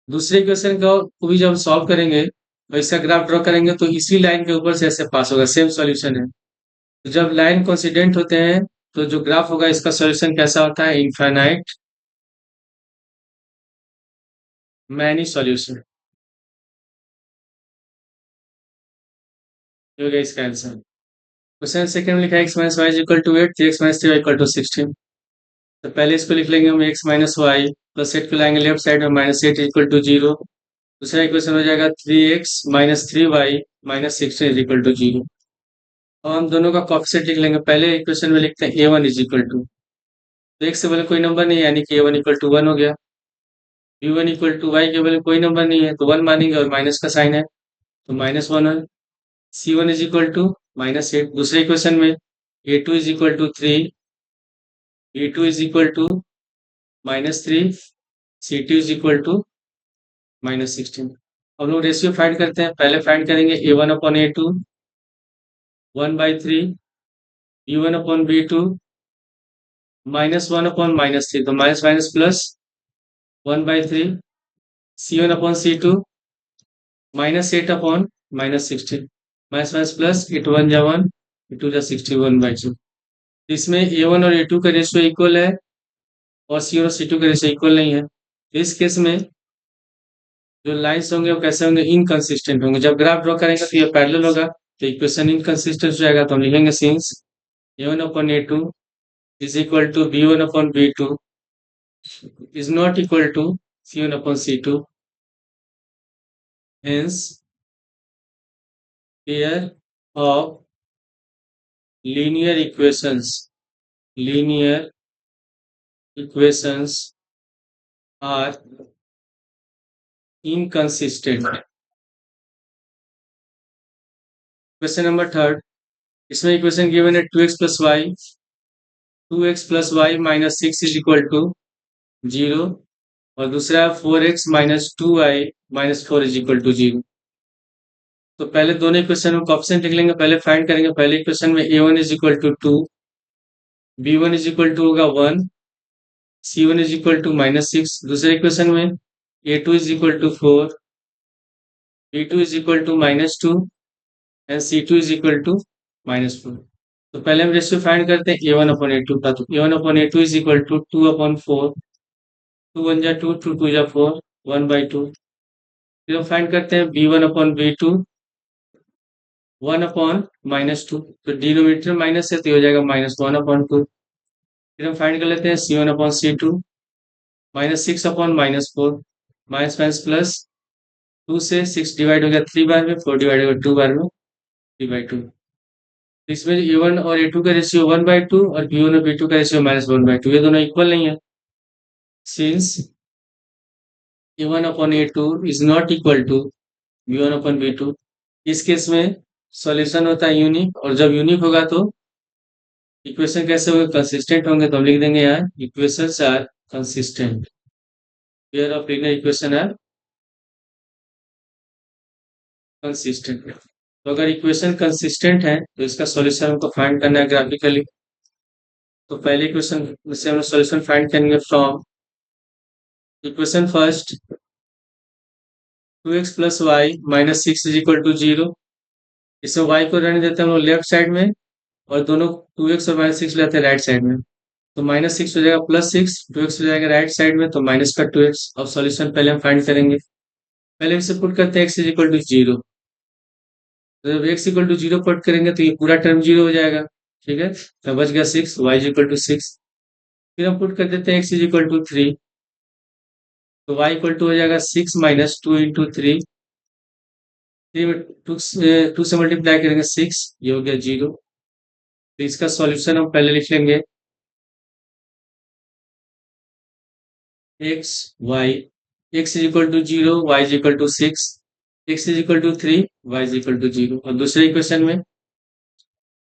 दूसरे क्वेश्चन को भी जब सॉल्व करेंगे तो इसका ग्राफ ड्रॉ करेंगे तो इसी लाइन के ऊपर से ऐसे पास होगा, सेम सॉल्यूशन है। तो जब लाइन कोइंसिडेंट होते हैं तो जो ग्राफ होगा इसका सॉल्यूशन कैसा होता है, इनफाइनाइट मैनी सॉल्यूशन। ये हो गया इसका आंसर। क्वेश्चन सेकंड में लिखा है x minus y equal to 8, 3x minus 3y equal to 16। तो पहले इसको लिख लेंगे हम x माइनस वाई प्लस 8 को लाएंगे लेफ्ट साइड में -8 इक्वल टू 0। दूसरा इक्वेशन हो जाएगा 3x minus 3y minus 16 is equal to 0। और हम दोनों का कोएफिशिएंट लिख लेंगे। पहले इक्वेशन में लिखते हैं a1 इज इक्वल टू, तो x से पहले कोई नंबर नहीं है यानी कि a1 इक्वल टू 1 हो गया। b1 इक्वल टू y के पहले कोई नंबर नहीं है तो 1 मानेंगे और माइनस का साइन है तो -1 है। c1 is equal to -8। दूसरे इक्वेशन में a2 is equal to 3, b2 is equal to -3, c2 is equal to -16। हम लोग रेशियो फाइंड करते हैं। पहले फाइंड करेंगे a1 upon a2 1/3, b1 upon b2 -1 upon -3, तो minus minus plus 1/3, c1 upon c2 -8 upon -16, minus minus plus 8 1 जा 1, 8 2 जा 61/2। इसमें a1 और a2 का रेशियो इक्वल है और c1 और c2 का रेशियो इक्वल नहीं है। तो इस केस में जो लाइन्स होंगे वो कैसे होंगे, इनकंसिस्टेंट होंगे। जब ग्राफ ड्रॉ करेंगे तो ये पैरेलल होगा तो इक्वेशन इनकंसिस्टेंट हो जाएगा। तो हम लिखेंगे since a1 upon a2 is equal to b1 upon b2 is not equal to c1 upon c2, hence pair of linear equations are inconsistent। Question number third, इसमें इक्वेशन गिवन है 2x plus y minus 6 is equal to 0 और दूसरा 4x minus 2y minus 4 is equal to 0। तो पहले दोनों इक्वेशन में ऑप्शन लिख लेंगे। पहले फाइंड करेंगे। पहले इक्वेशन में a1 is equal to 2, b1 is equal to होगा 1, c1 इज इक्वल टू -6। दूसरे इक्वेशन में a2 is equal to 4, b2 is equal to -2 and c2 is equal to -4। तो पहले हम रेशियो फाइंड करते हैं a1 अपॉन a2 का। तो a1 upon a2 is equal to 2 upon 4, 2 1 जा 2, 2 2 जा 4, 1/2। फिर हम फाइंड करते हैं b1 अपॉन b2 1 अपॉन -2, तो डिनोमिनेटर माइनस है तो ये हो जाएगा -1 अपॉन 2। फिर हम फाइंड कर लेते हैं c1 upon c2 -6 upon -4, minus minus plus 2 से 6 डिवाइड हो गया 3 बार में, 4 डिवाइड हो गया 2 बार में, 3/2। इसमें a1 और a2 का रेशियो 1/2 और b1 और b2 का रेशियो -1/2, ये दोनों इक्वल नहीं है। Since a1 upon a2 is not equal to b1 upon b2, इस केस में सॉल्यूशन होता है यूनिक, और जब यूनिक होगा तो इक्वेशन कैसे होंगे, कंसिस्टेंट होंगे। तो हम लिख देंगे यहाँ equations are consistent, pair of linear equation are consistent. तो अगर इक्वेशन कंसिस्टेंट है तो इसका सॉल्यूशन हमको फाइंड करना है ग्राफिकली। तो पहले इक्वेशन से हम सॉल्यूशन फाइंड करेंगे from equation first 2x plus y minus 6 is equal to 0 इसमें y को रहने देते हैं हम लोग लेफ्ट साइड में, और दोनों 2x और -6 लेते हैं राइट साइड में। तो -6 हो जाएगा +6, 2x हो जाएगा राइट साइड में, तो माइनस का 2x। अब सॉल्यूशन पहले हम फाइंड करेंगे। पहले इसे पुट करते हैं x इज इक्वल टू 0। तो जब x इक्वल टू 0 पुट करेंगे तो ये पूरा टर्म 0 हो जाएगा। ठीक है, तो बच गया 6, y इज इक्वल टू 6। फिर हम पुट कर देते हैं x इज इक्वल टू 3। तो y इक्वल टू हो जाएगा 6 माइनस 2 इंटू 3। 3 में 2 से मल्टीप्लाई करेंगे 6, ये हो गया 0। तो इसका सॉल्यूशन हम पहले लिख लेंगे x y. X is equal to 0, y is equal to 6, x is equal to 3, y is equal to 0। और दूसरे इक्वेशन में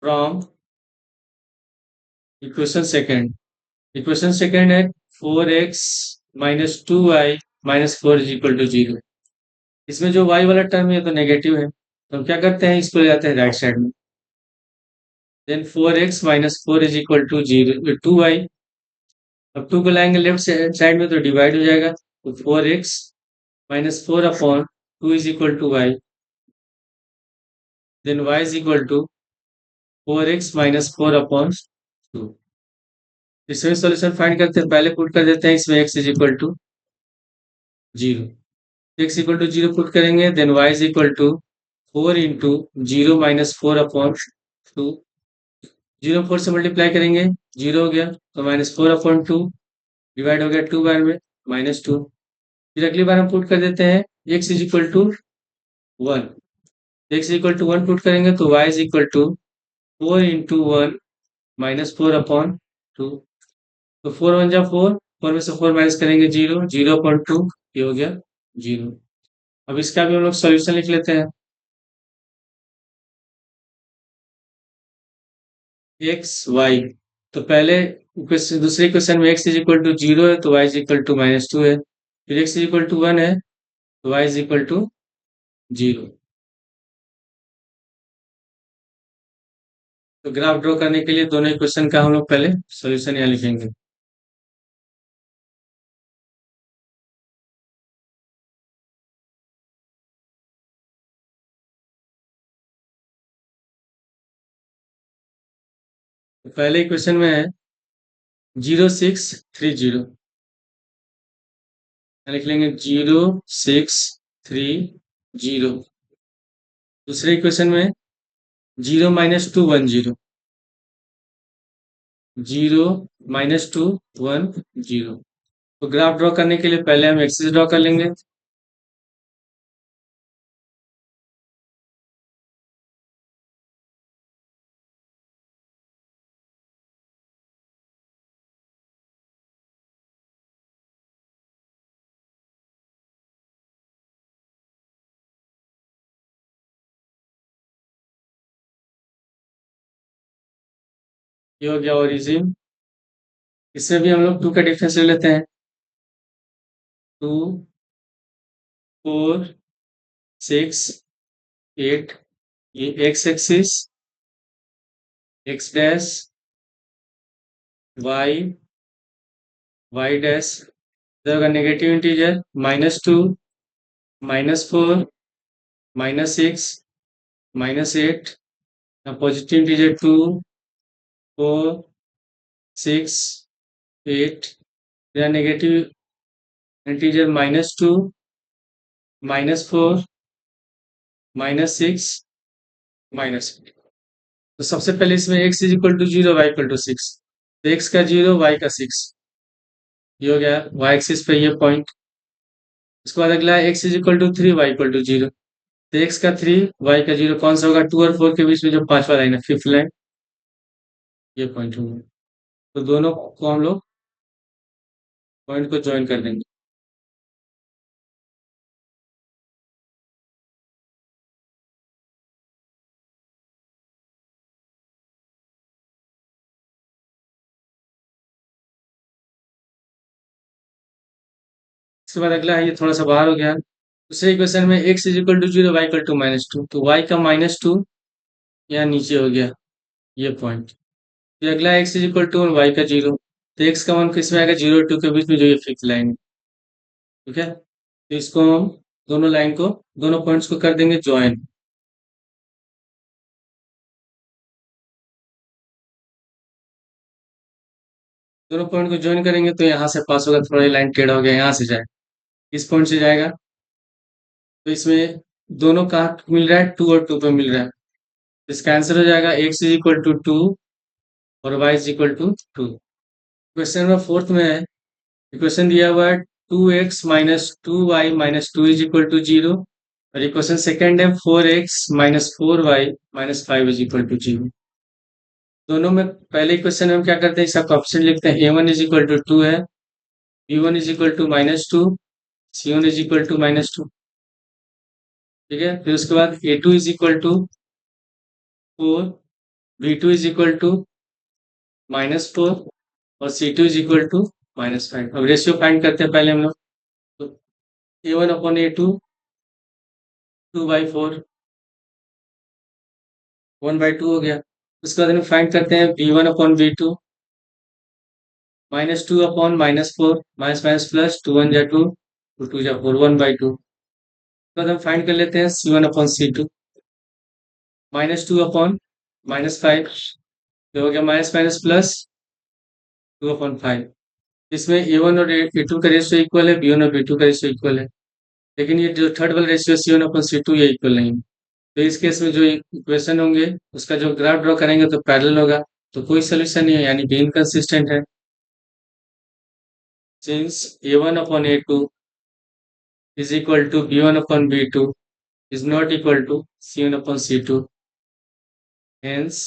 फ्रॉम इक्वेशन सेकेंड है 4x minus 2y minus 4 is equal to 0। इसमें जो y वाला टर्म है तो नेगेटिव है, तो हम क्या करते हैं, इसको ले जाते हैं राइट साइड में। Then 4x minus 4 is equal to 0 2y। अब 2 को लाएंगे लेफ्ट साइड में तो डिवाइड हो जाएगा, तो 4x minus 4 upon 2 is equal to y. Then y is equal to 4x minus 4 upon 2। इसमें सॉल्यूशन फाइंड करते हैं, पहले पुट कर देते हैं इसमें x is equal to 0। x equal to 0 put करेंगे, then y is equal to 4 into 0 minus 4 upon 2। 0 4 से मल्टीप्लाई करेंगे, 0 हो गया, तो माइनस 4 अपॉन 2 डिवाइड हो गया 2 बार में, -2। फिर अगली बार हम पुट कर देते हैं x is equal to 1। x equal to 1 put करेंगे तो y is equal to 4 into 1 minus 4 upon 2। तो 4 1 जा 4, 4 में से 4 माइनस करेंगे 0, 0 अपॉन 2, ये हो गया 0। अब इसका भी हम लोग सॉल्यूशन लिख लेते हैं। एक्स वाई, तो पहले दूसरे क्वेश्चन में x इज इक्वल टू 0 है तो y इज इक्वल टू -2 है। फिर x इज इक्वल टू 1 है तो y इज इक्वल टू 0। तो ग्राफ ड्रॉ करने के लिए दोनों इक्वेशन का हम लोग पहले सॉल्यूशन यहाँ लिखेंगे। तो पहले इक्वेशन में है 0 6 3 0, लिख लेंगे 0 6 3 0। दूसरे इक्वेशन में 0 - 2 1 0, 0 - 2 1 0। तो ग्राफ ड्रॉ करने के लिए पहले हम एक्सिस ड्रॉ कर लेंगे। ये हो गया ओरिजिन। इसमें भी हम लोग 2 का डिफरेंस ले लेते हैं। 2 4 6 8, ये x axis, x dash, y y dash, होगा नेगेटिव इंटीजर -2 -4 -6 -8, पॉजिटिव इंटीजर 2 4 6 8, या नेगेटिव इंटीजर -2 -4 -6 -8। तो सबसे पहले इसमें x is equal to 0, y equal to 6। तो x का 0, y का 6, ये हो गया y एक्सिस पे ये पॉइंट। उसके बाद अगला है x is equal to 3, y equal to 0। तो x का 3, y का 0 कौन सा होगा, 2 और 4 के बीच में जो पांचवा लाइन है, फिफ्थ लाइन, ये पॉइंट होंगे। तो दोनों को हम लोग पॉइंट को ज्वाइन कर देंगे। इसके बाद अगला है, ये थोड़ा सा बाहर हो गया। दूसरे इक्वेशन में x is equal to 0, y equal to -2, तो y का -2 यहाँ नीचे हो गया, ये पॉइंट। फिर अगला x is equal to y का 0, तो x का मान किसमें आएगा, 0 और 2 के बीच में जो ये फिफ्थ लाइन है। ठीक है, तो इसको हम दोनों लाइन को, दोनों पॉइंट्स को कर देंगे ज्वाइन। दोनों पॉइंट को ज्वाइन करेंगे तो यहाँ से पास होगा, थोड़ा लाइन टेढ़ा हो गया, यहाँ से जाए, इस पॉइंट से जाएगा। तो इसमें दोनों कहाँ मिल रहा है, 2 और 2 पे मिल रहा है। इसका आंसर हो जाएगा x इज इक्वल टू 2 और y is equal to 2। Question number 4 में है, इक्वेशन दिया हुआ है 2x minus 2y minus 2 is equal to 0, और इक्वेशन सेकेंड है 4x minus 4y minus 5 is equal to 0। दोनों में पहले इक्वेशन में हम क्या करते हैं, इसका कोएफिशिएंट लिखते हैं, a1 इज इक्वल टू 2 है, b1 is equal to minus 2, c1 is equal to minus 2। ठीक है, फिर उसके बाद a2 is equal to 4, b2 is equal to minus 4 और c2 is equal to minus 5। अब रेशियो फाइंड करते हैं पहले हम लोग। तो a1 अपॉन a2 2/4, 1/2 हो गया। उसके बाद हम फाइंड करते हैं b1 upon b2, minus 2 upon minus 4, minus minus plus, 2 1 जा 2, 2 2 जा 4, 1/2। उसके बाद हम फाइंड कर लेते हैं c1 upon c2, minus 2 upon minus 5, तो हो गया माइनस माइनस प्लस 2/5। इसमें a1 और a2 का रेशियो इक्वल है, b1 और b2 का रेशियो इक्वल है, लेकिन ये जो थर्ड वाला रेशियो c1 अपॉन c2 ये इक्वल नहीं है। तो इस केस में जो इक्वेशन होंगे उसका जो ग्राफ ड्रॉ करेंगे तो पैरेलल होगा, तो कोई सोल्यूशन नहीं है, यानी कि इनकंसिस्टेंट है। Since a1 upon a2 is equal to b1 upon b2 is not equal to c1 upon c2, hence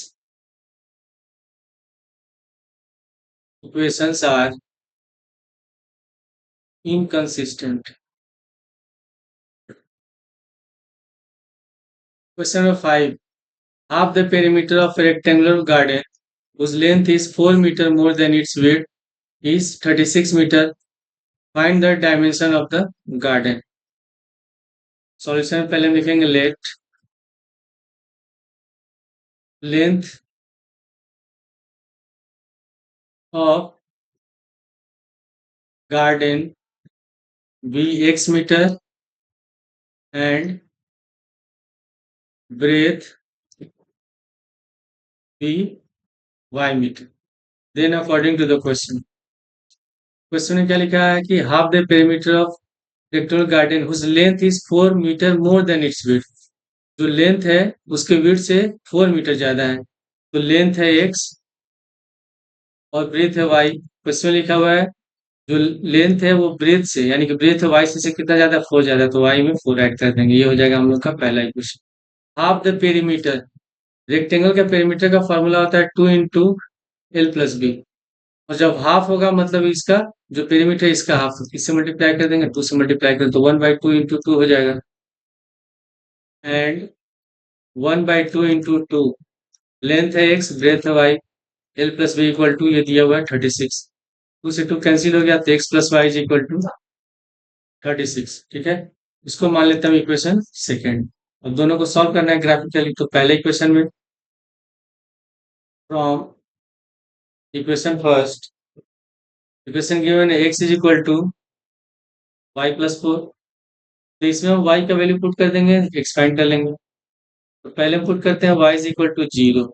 equations are inconsistent. Question number 5. Half the perimeter of a rectangular garden whose length is 4 meter more than its width is 36 meter. Find the dimension of the garden. Solution पहले हम लिखेंगे, let length of garden be x meter and breadth be y meter. Then according to the question. Question में क्या लिखा है कि half the perimeter of rectangular garden whose length is 4 metre more than its width. जो लेंथ है उसके विड्थ से 4 मीटर ज्यादा है। तो लेंथ है x और ब्रेथ है y। क्वेश्चन में लिखा हुआ है जो लेंथ है वो ब्रेथ से, यानी कि ब्रेथ है y से कितना ज्यादा, 4 ज्यादा, तो y में 4 ऐड कर देंगे, ये हो जाएगा हम लोग का पहला equation. Half the perimeter, rectangle का पेरीमीटर का फॉर्मूला होता है 2 इंटू एल प्लस बी, और जब हाफ होगा मतलब इसका जो पेरीमीटर है इसका हाफ, किससे मल्टीप्लाई कर देंगे, 2 से मल्टीप्लाई कर, तो 1/2 इंटू 2 हो जाएगा, एंड 1/2 इंटू 2, लेंथ है x, ब्रेथ है y, l plus b equal to, ये दिया हुआ है 36। 2 से 2 कैंसिल हो गया, तो x plus y is equal to 36। ठीक है, इसको मान लेते हैं इक्वेशन सेकेंड। अब दोनों को सॉल्व करना है ग्राफिकली। तो पहले इक्वेशन में from equation first, equation given है x is equal to y plus 4, तो इसमें हम y का वैल्यू पुट कर देंगे, एक्सपेंड कर लेंगे। तो पहले पुट करते हैं y is equal to 0,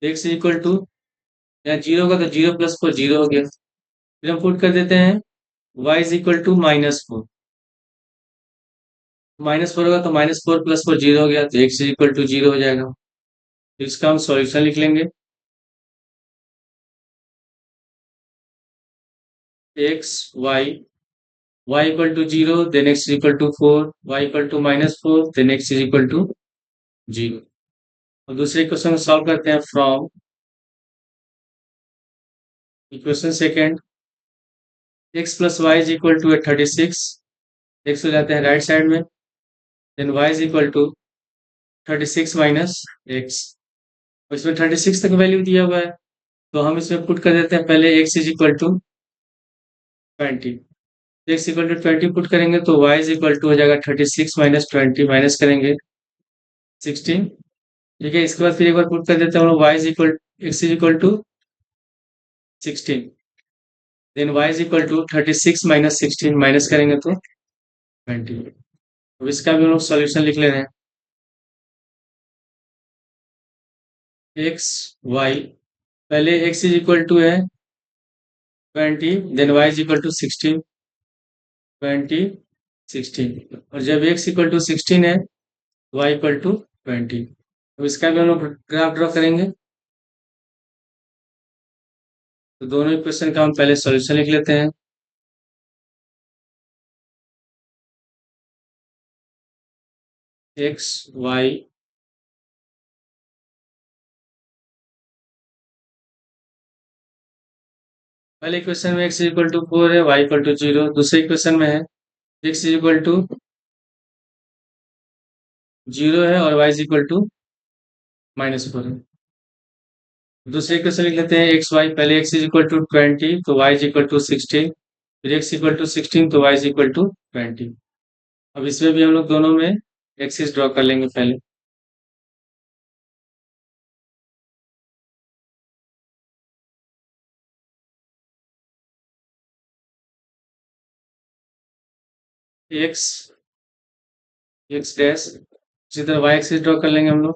x is equal to, यहाँ 0 होगा तो 0 प्लस 4 0 हो गया। फिर हम पुट कर देते हैं y इज इक्वल टू -4, -4 होगा तो -4 प्लस 4 0 हो गया, तो x इज इक्वल टू 0 हो जाएगा। तो इसका हम सॉल्यूशन लिख लेंगे, x y, y equal to 0, then x is equal to 4, y equal to -4, then x is equal to 0। और दूसरे क्वेश्चन को सॉल्व करते हैं from equation second, x plus y is equal to 36, x हो जाते हैं राइट साइड में, then y is equal to 36 minus x, और इसमें 36 तक वैल्यू दिया हुआ है, तो हम इसमें पुट कर देते हैं पहले x is equal to 20, x equal to 20 put करेंगे तो y इज इक्वल टू हो जाएगा 36 माइनस 20, माइनस करेंगे 16। ठीक है, इसके बाद फिर एक बार पुट कर देते हैं हम लोग, y is equal, x is equal to 16, then y is equal to 36 minus 16, minus करेंगे तो 20। अब इसका भी हम लोग सॉल्यूशन लिख ले रहे हैं, x y पहले x इज इक्वल टू है 20, then y is equal to 16, 20, 16, और जब x इक्वल टू 16 है, y इक्वल टू 20। तो इसका भी हम लोग ग्राफ ड्रॉ करेंगे। तो दोनों इक्वेशन का हम पहले सॉल्यूशन लिख लेते हैं। एक्स वाई, पहले इक्वेशन में x इक्वल टू 4 है, y इक्वल टू 0। दूसरे इक्वेशन में है x इक्वल टू 0 है और y इक्वल टू -4 है। दूसरे इक्वेशन लिख लेते हैं एक्स वाई। पहले x इक्वल टू 20 तो y इक्वल टू 16, फिर x इक्वल टू 16 तो y इक्वल टू 20। अब इसमें भी हम लोग दोनों में एक्सिस ड्रॉ कर लेंगे पहले। x, x डैश, इसी तरह y एक्सिस ड्रॉ कर लेंगे हम लोग।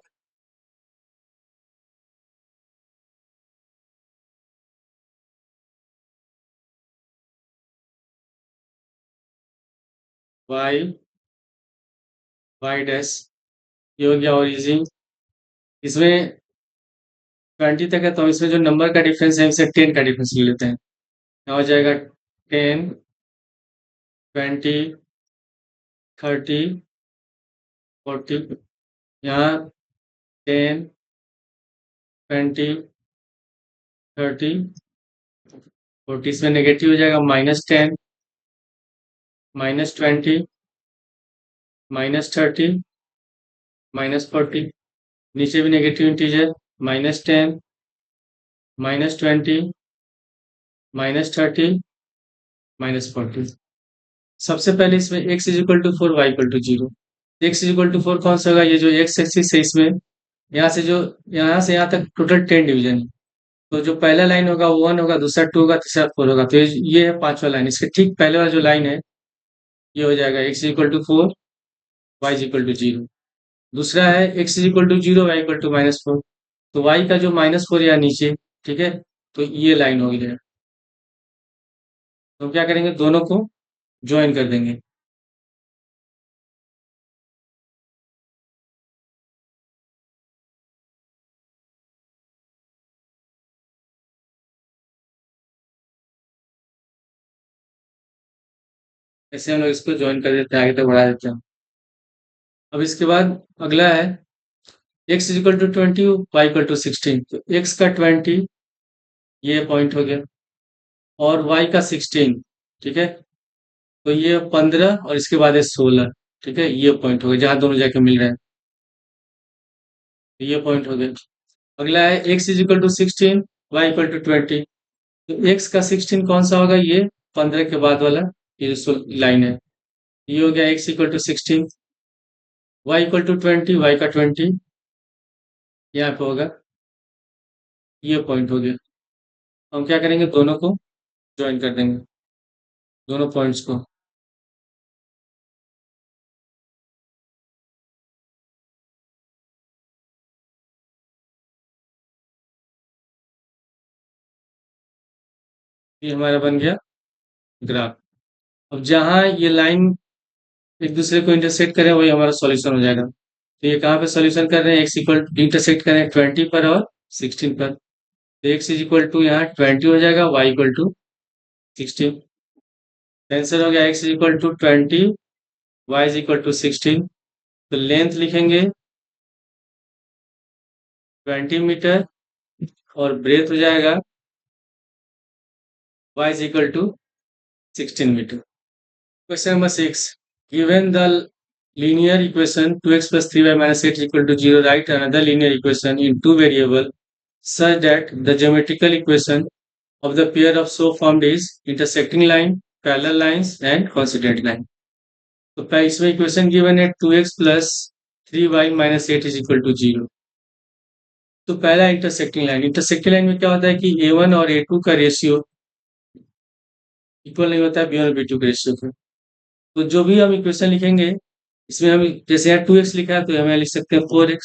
y, y डैश, ये हो गया ओरिजिन। इसमें 20 तक है तो हम इसमें जो नंबर का डिफरेंस है इसे 10 का डिफरेंस ले लेते हैं। यहाँ हो जाएगा 10, 20, 30, 40, यहाँ 10, 20, 30, 40, इसमें नेगेटिव हो जाएगा -10, -20, -30, -40, नीचे भी नेगेटिव इंटीजर, -10, -20, -30, -40। सबसे पहले इसमें x is equal to 4, y equal to 0। x is equal to 4 कौन सा होगा? ये जो x एक्सिस है इसमें, यहाँ से जो, यहाँ से यहाँ तक टोटल 10 डिवीजन है। तो जो पहला लाइन होगा वो 1 होगा, दूसरा 2 होगा, तीसरा 4 होगा। तो ये है पांचवा लाइन। इसके ठीक पहले वाला जो लाइन है ये हो जाएगा x equal to 4, y equal to 0। दूसरा है x equal to 0, y equal to -4। तो y का जो -4 या नीचे, ठीक है, तो ये लाइन हो गया। तो हम क्या करेंगे, दोनों को ज्वाइन कर देंगे। ऐसे हम लोग इसको ज्वाइन कर देते हैं, आगे तक बढ़ा देते हैं। अब इसके बाद अगला है x equal to 20, y equal to 16। तो x का 20 ये पॉइंट हो गया, और y का 16, ठीक है, तो ये 15 और इसके बाद है 16, ठीक है, ये पॉइंट हो गया जहां दोनों जाके मिल रहे हैं। तो ये पॉइंट हो गया। अगला है x is equal to 16, y equal to 20। तो x का 16 कौन सा होगा? ये 15 के बाद वाला, ये जो लाइन है, ये हो गया x equal to 16, y equal to 20, y का 20 यहाँ पे होगा, ये पॉइंट हो गया। हम क्या करेंगे, दोनों को ज्वाइन कर देंगे, दोनों पॉइंट्स को। ये हमारा बन गया ग्राफ। अब जहां ये लाइन एक दूसरे को इंटरसेक्ट करें वही हमारा सॉल्यूशन हो जाएगा। तो ये कहाँ पे सॉल्यूशन कर रहे हैं, एक्स इक्वल इंटरसेक्ट करें 20 पर और 16 पर। तो एक्स इज इक्वल टू यहाँ 20 हो जाएगा, वाई इक्वल टू 16। आंसर हो गया x is equal to 20, y is equal to 16। तो लेंथ लिखेंगे 20 मीटर, और ब्रेथ हो जाएगा y is equal to 16 metre. Question number 6, given the linear equation 2x plus 3y minus 8 is equal to 0, write another linear equation in two variable such that the geometrical equation of the pair of so formed is intersecting line, parallel lines and coincident line। तो इसमें इक्वेशन गिवन है 2x plus 3y minus 8 is equal to 0। तो पहला इंटरसेक्टिंग लाइन में क्या होता है कि a1 और a2 का रेशियो इक्वल नहीं होता है b1 और b2 के रेशियो का। तो जो भी हम इक्वेशन लिखेंगे इसमें हम, जैसे यहाँ 2x लिखा है तो हम यहाँ लिख सकते हैं 4x,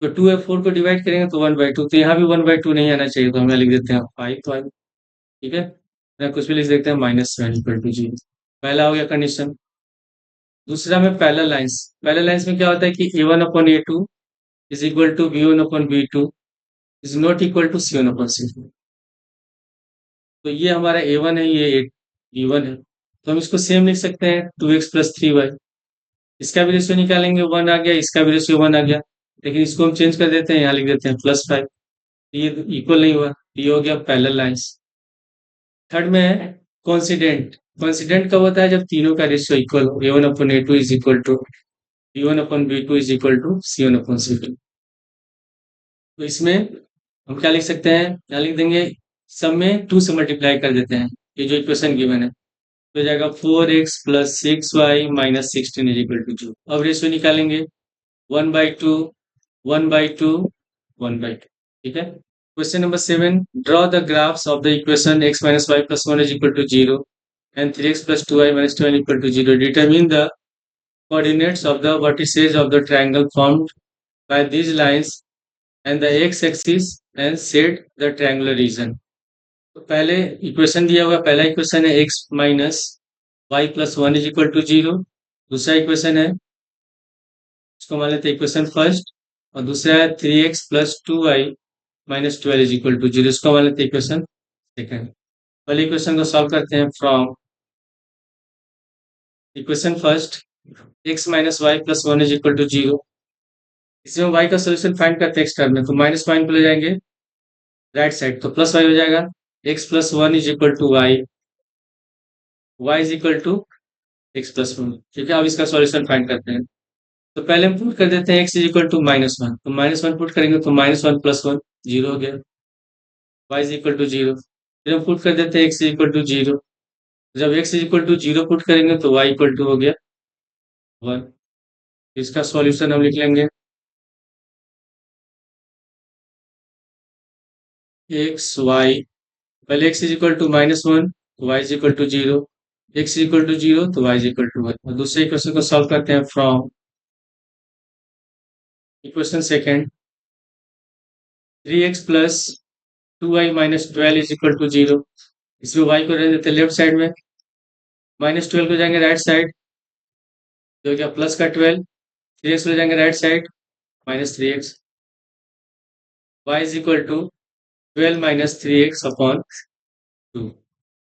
तो 2 और 4 को डिवाइड करेंगे तो 1/2, तो यहाँ भी 1/2 नहीं आना चाहिए, तो हम यहाँ लिख देते हैं 5 तो ठीक है, या कुछ भी लिख देते हैं -7 = 0। पहला हो गया कंडीशन। दूसरा में पैरेलल लाइंस में क्या होता है कि A1/A2 is equal to B1/B2 is not equal to C1/C2। तो ये हमारा A1 है, ये B1 है, तो हम इसको सेम लिख सकते हैं 2x + 3y। इसका भी रेशियो निकालेंगे 1 आ गया, इसका भी रेशियो 1 आ गया, लेकिन इसको हम चेंज कर देते हैं, यहाँ लिख देते हैं +5। ये इक्वल नहीं हुआ, ये हो गया पैरेलल लाइंस। थर्ड में है कोइंसिडेंट। कोइंसिडेंट कब होता है? जब तीनों का रेशियो इक्वल हो, A1/A2 is equal to B1/B2 is equal to C1/C2। तो इसमें हम क्या लिख सकते हैं, क्या लिख देंगे, सब में 2 से मल्टीप्लाई कर देते हैं, ये जो इक्वेशन गिवन है, तो हो जाएगा 4x + 6y - 16 is equal to 0। अब रेशियो निकालेंगे 1/2 1/2 1/2। ठीक है। Question number 7, draw the graphs of the equation x - y + 1 is equal to 0 and 3x + 2y - 12 equal to 0. Determine the coordinates of the vertices of the triangle formed by these lines and the x-axis and set the triangular region. तो पहले इक्वेशन दिया हुआ, पहला इक्वेशन है x - y + 1 is equal to 0। दूसरा इक्वेशन है, इसको मान लेते हैं इक्वेशन फर्स्ट, और दूसरा है 3x + 2y - 12 is equal to 0, इसको मान लेते हैं इक्वेशन सेकंड। पहले इक्वेशन को सॉल्व करते हैं from equation first, x - y + 1 is equal to 0। इसमें y का सोल्यूशन फाइंड करते हैं एक्स टर्म में, तो माइनस पॉइंट पे ले जाएंगे राइट साइड, तो प्लस y हो जाएगा। x + 1 is equal to y is equal to x + 1। ठीक है, अब इसका सॉल्यूशन फाइंड करते हैं। तो पहले हम पुट कर देते हैं x इज इक्वल टू -1, तो -1 पुट करेंगे तो -1 + 1 0 हो गया, y इज इक्वल टू 0। फिर हम पुट कर देते हैं x इज इक्वल टू 0, जब x is equal to 0 put करेंगे तो y इक्वल टू हो गया 1। इसका सॉल्यूशन हम लिख लेंगे x y, पहले x इज इक्वल टू -1 तो y is equal to 0, x is equal to 0 तो y इज इक्वल टू 1। और दूसरे इक्वेशन को सॉल्व करते हैं from equation second, 3x + 2y - 12 is equal to 0। इसमें y को रहने देते हैं लेफ्ट साइड में, -12 को जाएंगे राइट साइड, तो क्या प्लस का 12, 3x को जाएंगे right side -3x, y is equal to 12 - 3x upon 2।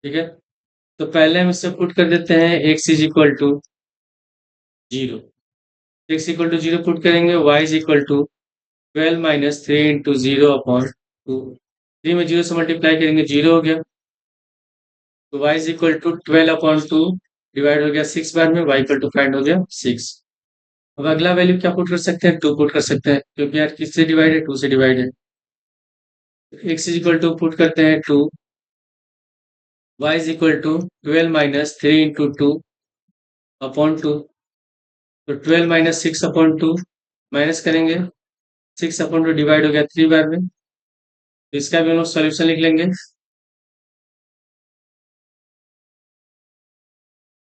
ठीक है, तो पहले हम इससे पुट कर देते हैं x is equal to 0, x equal to 0 put करेंगे, y is equal to 12 - 3 into 0 upon 2। 3 में 0 से मल्टीप्लाई करेंगे 0 हो गया, तो y is equal to 12/2 divide हो गया 6 बार में, y इक्वल टू फाइंड हो गया 6। अब अगला वैल्यू क्या पुट कर सकते हैं, 2 पुट कर सकते हैं, क्योंकि यार किससे डिवाइड है, 2 से डिवाइड है। x is equal to put करते हैं 2, y is equal to 12 - 3 into 2 upon 2, तो 12 - 6/2 माइनस करेंगे, 6/2 डिवाइड हो गया 3 बार में, तो इसका भी हम लोग सॉल्यूशन लिख लेंगे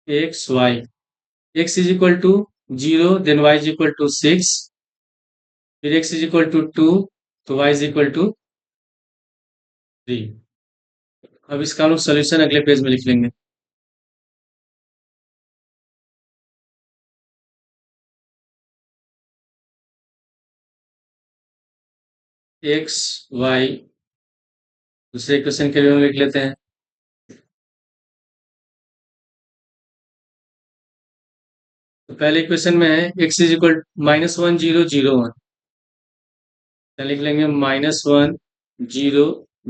x y. x is equal to 0, then y is equal to 6, फिर x इज इक्वल टू 2, तो y इज इक्वल टू 3। अब इसका हम लोग सॉल्यूशन अगले पेज में लिख लेंगे। एक्स वाई, दूसरे क्वेश्चन के लिए हम लिख लेते हैं, तो पहले इक्वेशन में है x इज इक्वल -1 0 0 1, तो लिख लेंगे -1 0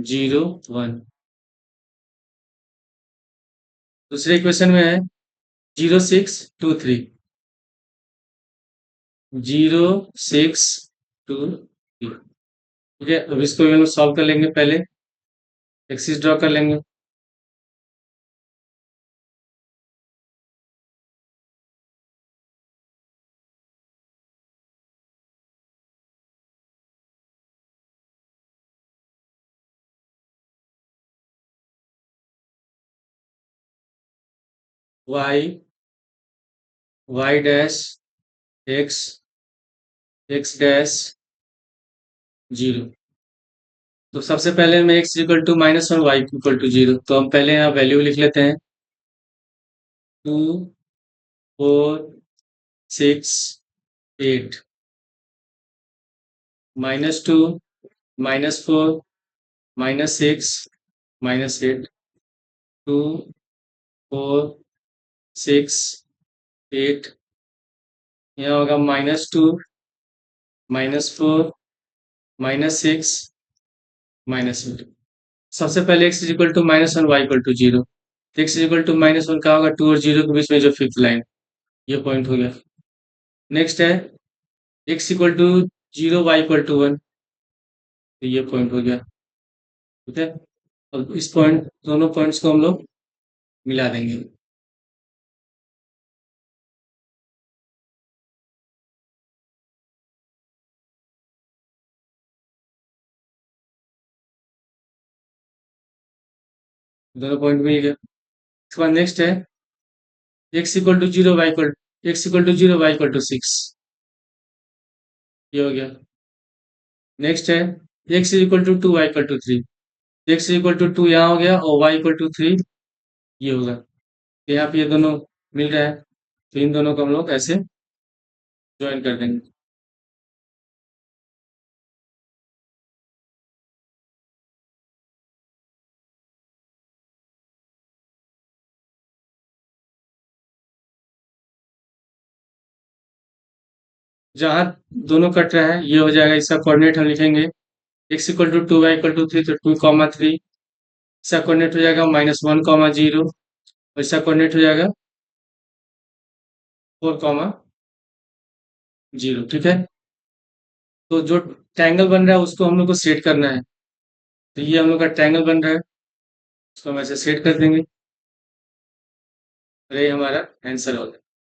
0 1। दूसरे इक्वेशन में है 0 6 2 3, 0 6 2 3। ठीक है, अब इसको भी हम सॉल्व कर लेंगे, पहले एक्सिस ड्रॉ कर लेंगे, y y dash x x dash zero. तो सबसे पहले में x equal to minus one y equal to zero, तो हम पहले यहाँ वैल्यू लिख लेते हैं। 2 4 6 8, -2 -4 -6 -8, 2 4 6 8, यहाँ होगा -2 -4 -6 -8। सबसे पहले x is equal to minus one y equal to zero. X is equal to -1 का होगा 2 और 0 के बीच में जो फिफ्थ लाइन, ये पॉइंट हो गया। नेक्स्ट है x equal to 0 y equal to 1, तो ये पॉइंट हो गया। ठीक है, अब इस पॉइंट, दोनों पॉइंट्स को हम लोग मिला देंगे। दोनों पॉइंट मिल गया। उसके बाद नेक्स्ट है x equal to 0 y equal, x equal to 0 y equal to 6, ये हो गया। नेक्स्ट है x equal to 2 y equal to 3, x equal to 2 यहाँ हो गया और y इक्वल टू 3 ये होगा। तो यहाँ पे ये दोनों मिल रहा है, तो इन दोनों को हम लोग ऐसे ज्वाइन कर देंगे। जहाँ दोनों कट रहा है ये हो जाएगा, इसका कोऑर्डिनेट हम लिखेंगे x equal to 2 y equal to 3, तो 2 3, इसका कोऑर्डिनेट हो जाएगा -1 0, और इसका कोऑर्डिनेट हो जाएगा 4 0। ठीक है, तो जो ट्रायंगल बन रहा है उसको हम लोग को सेट करना है। तो ये हम लोग का ट्रायंगल बन रहा है, उसको हम ऐसे सेट कर देंगे। और ये हमारा आंसर होगा।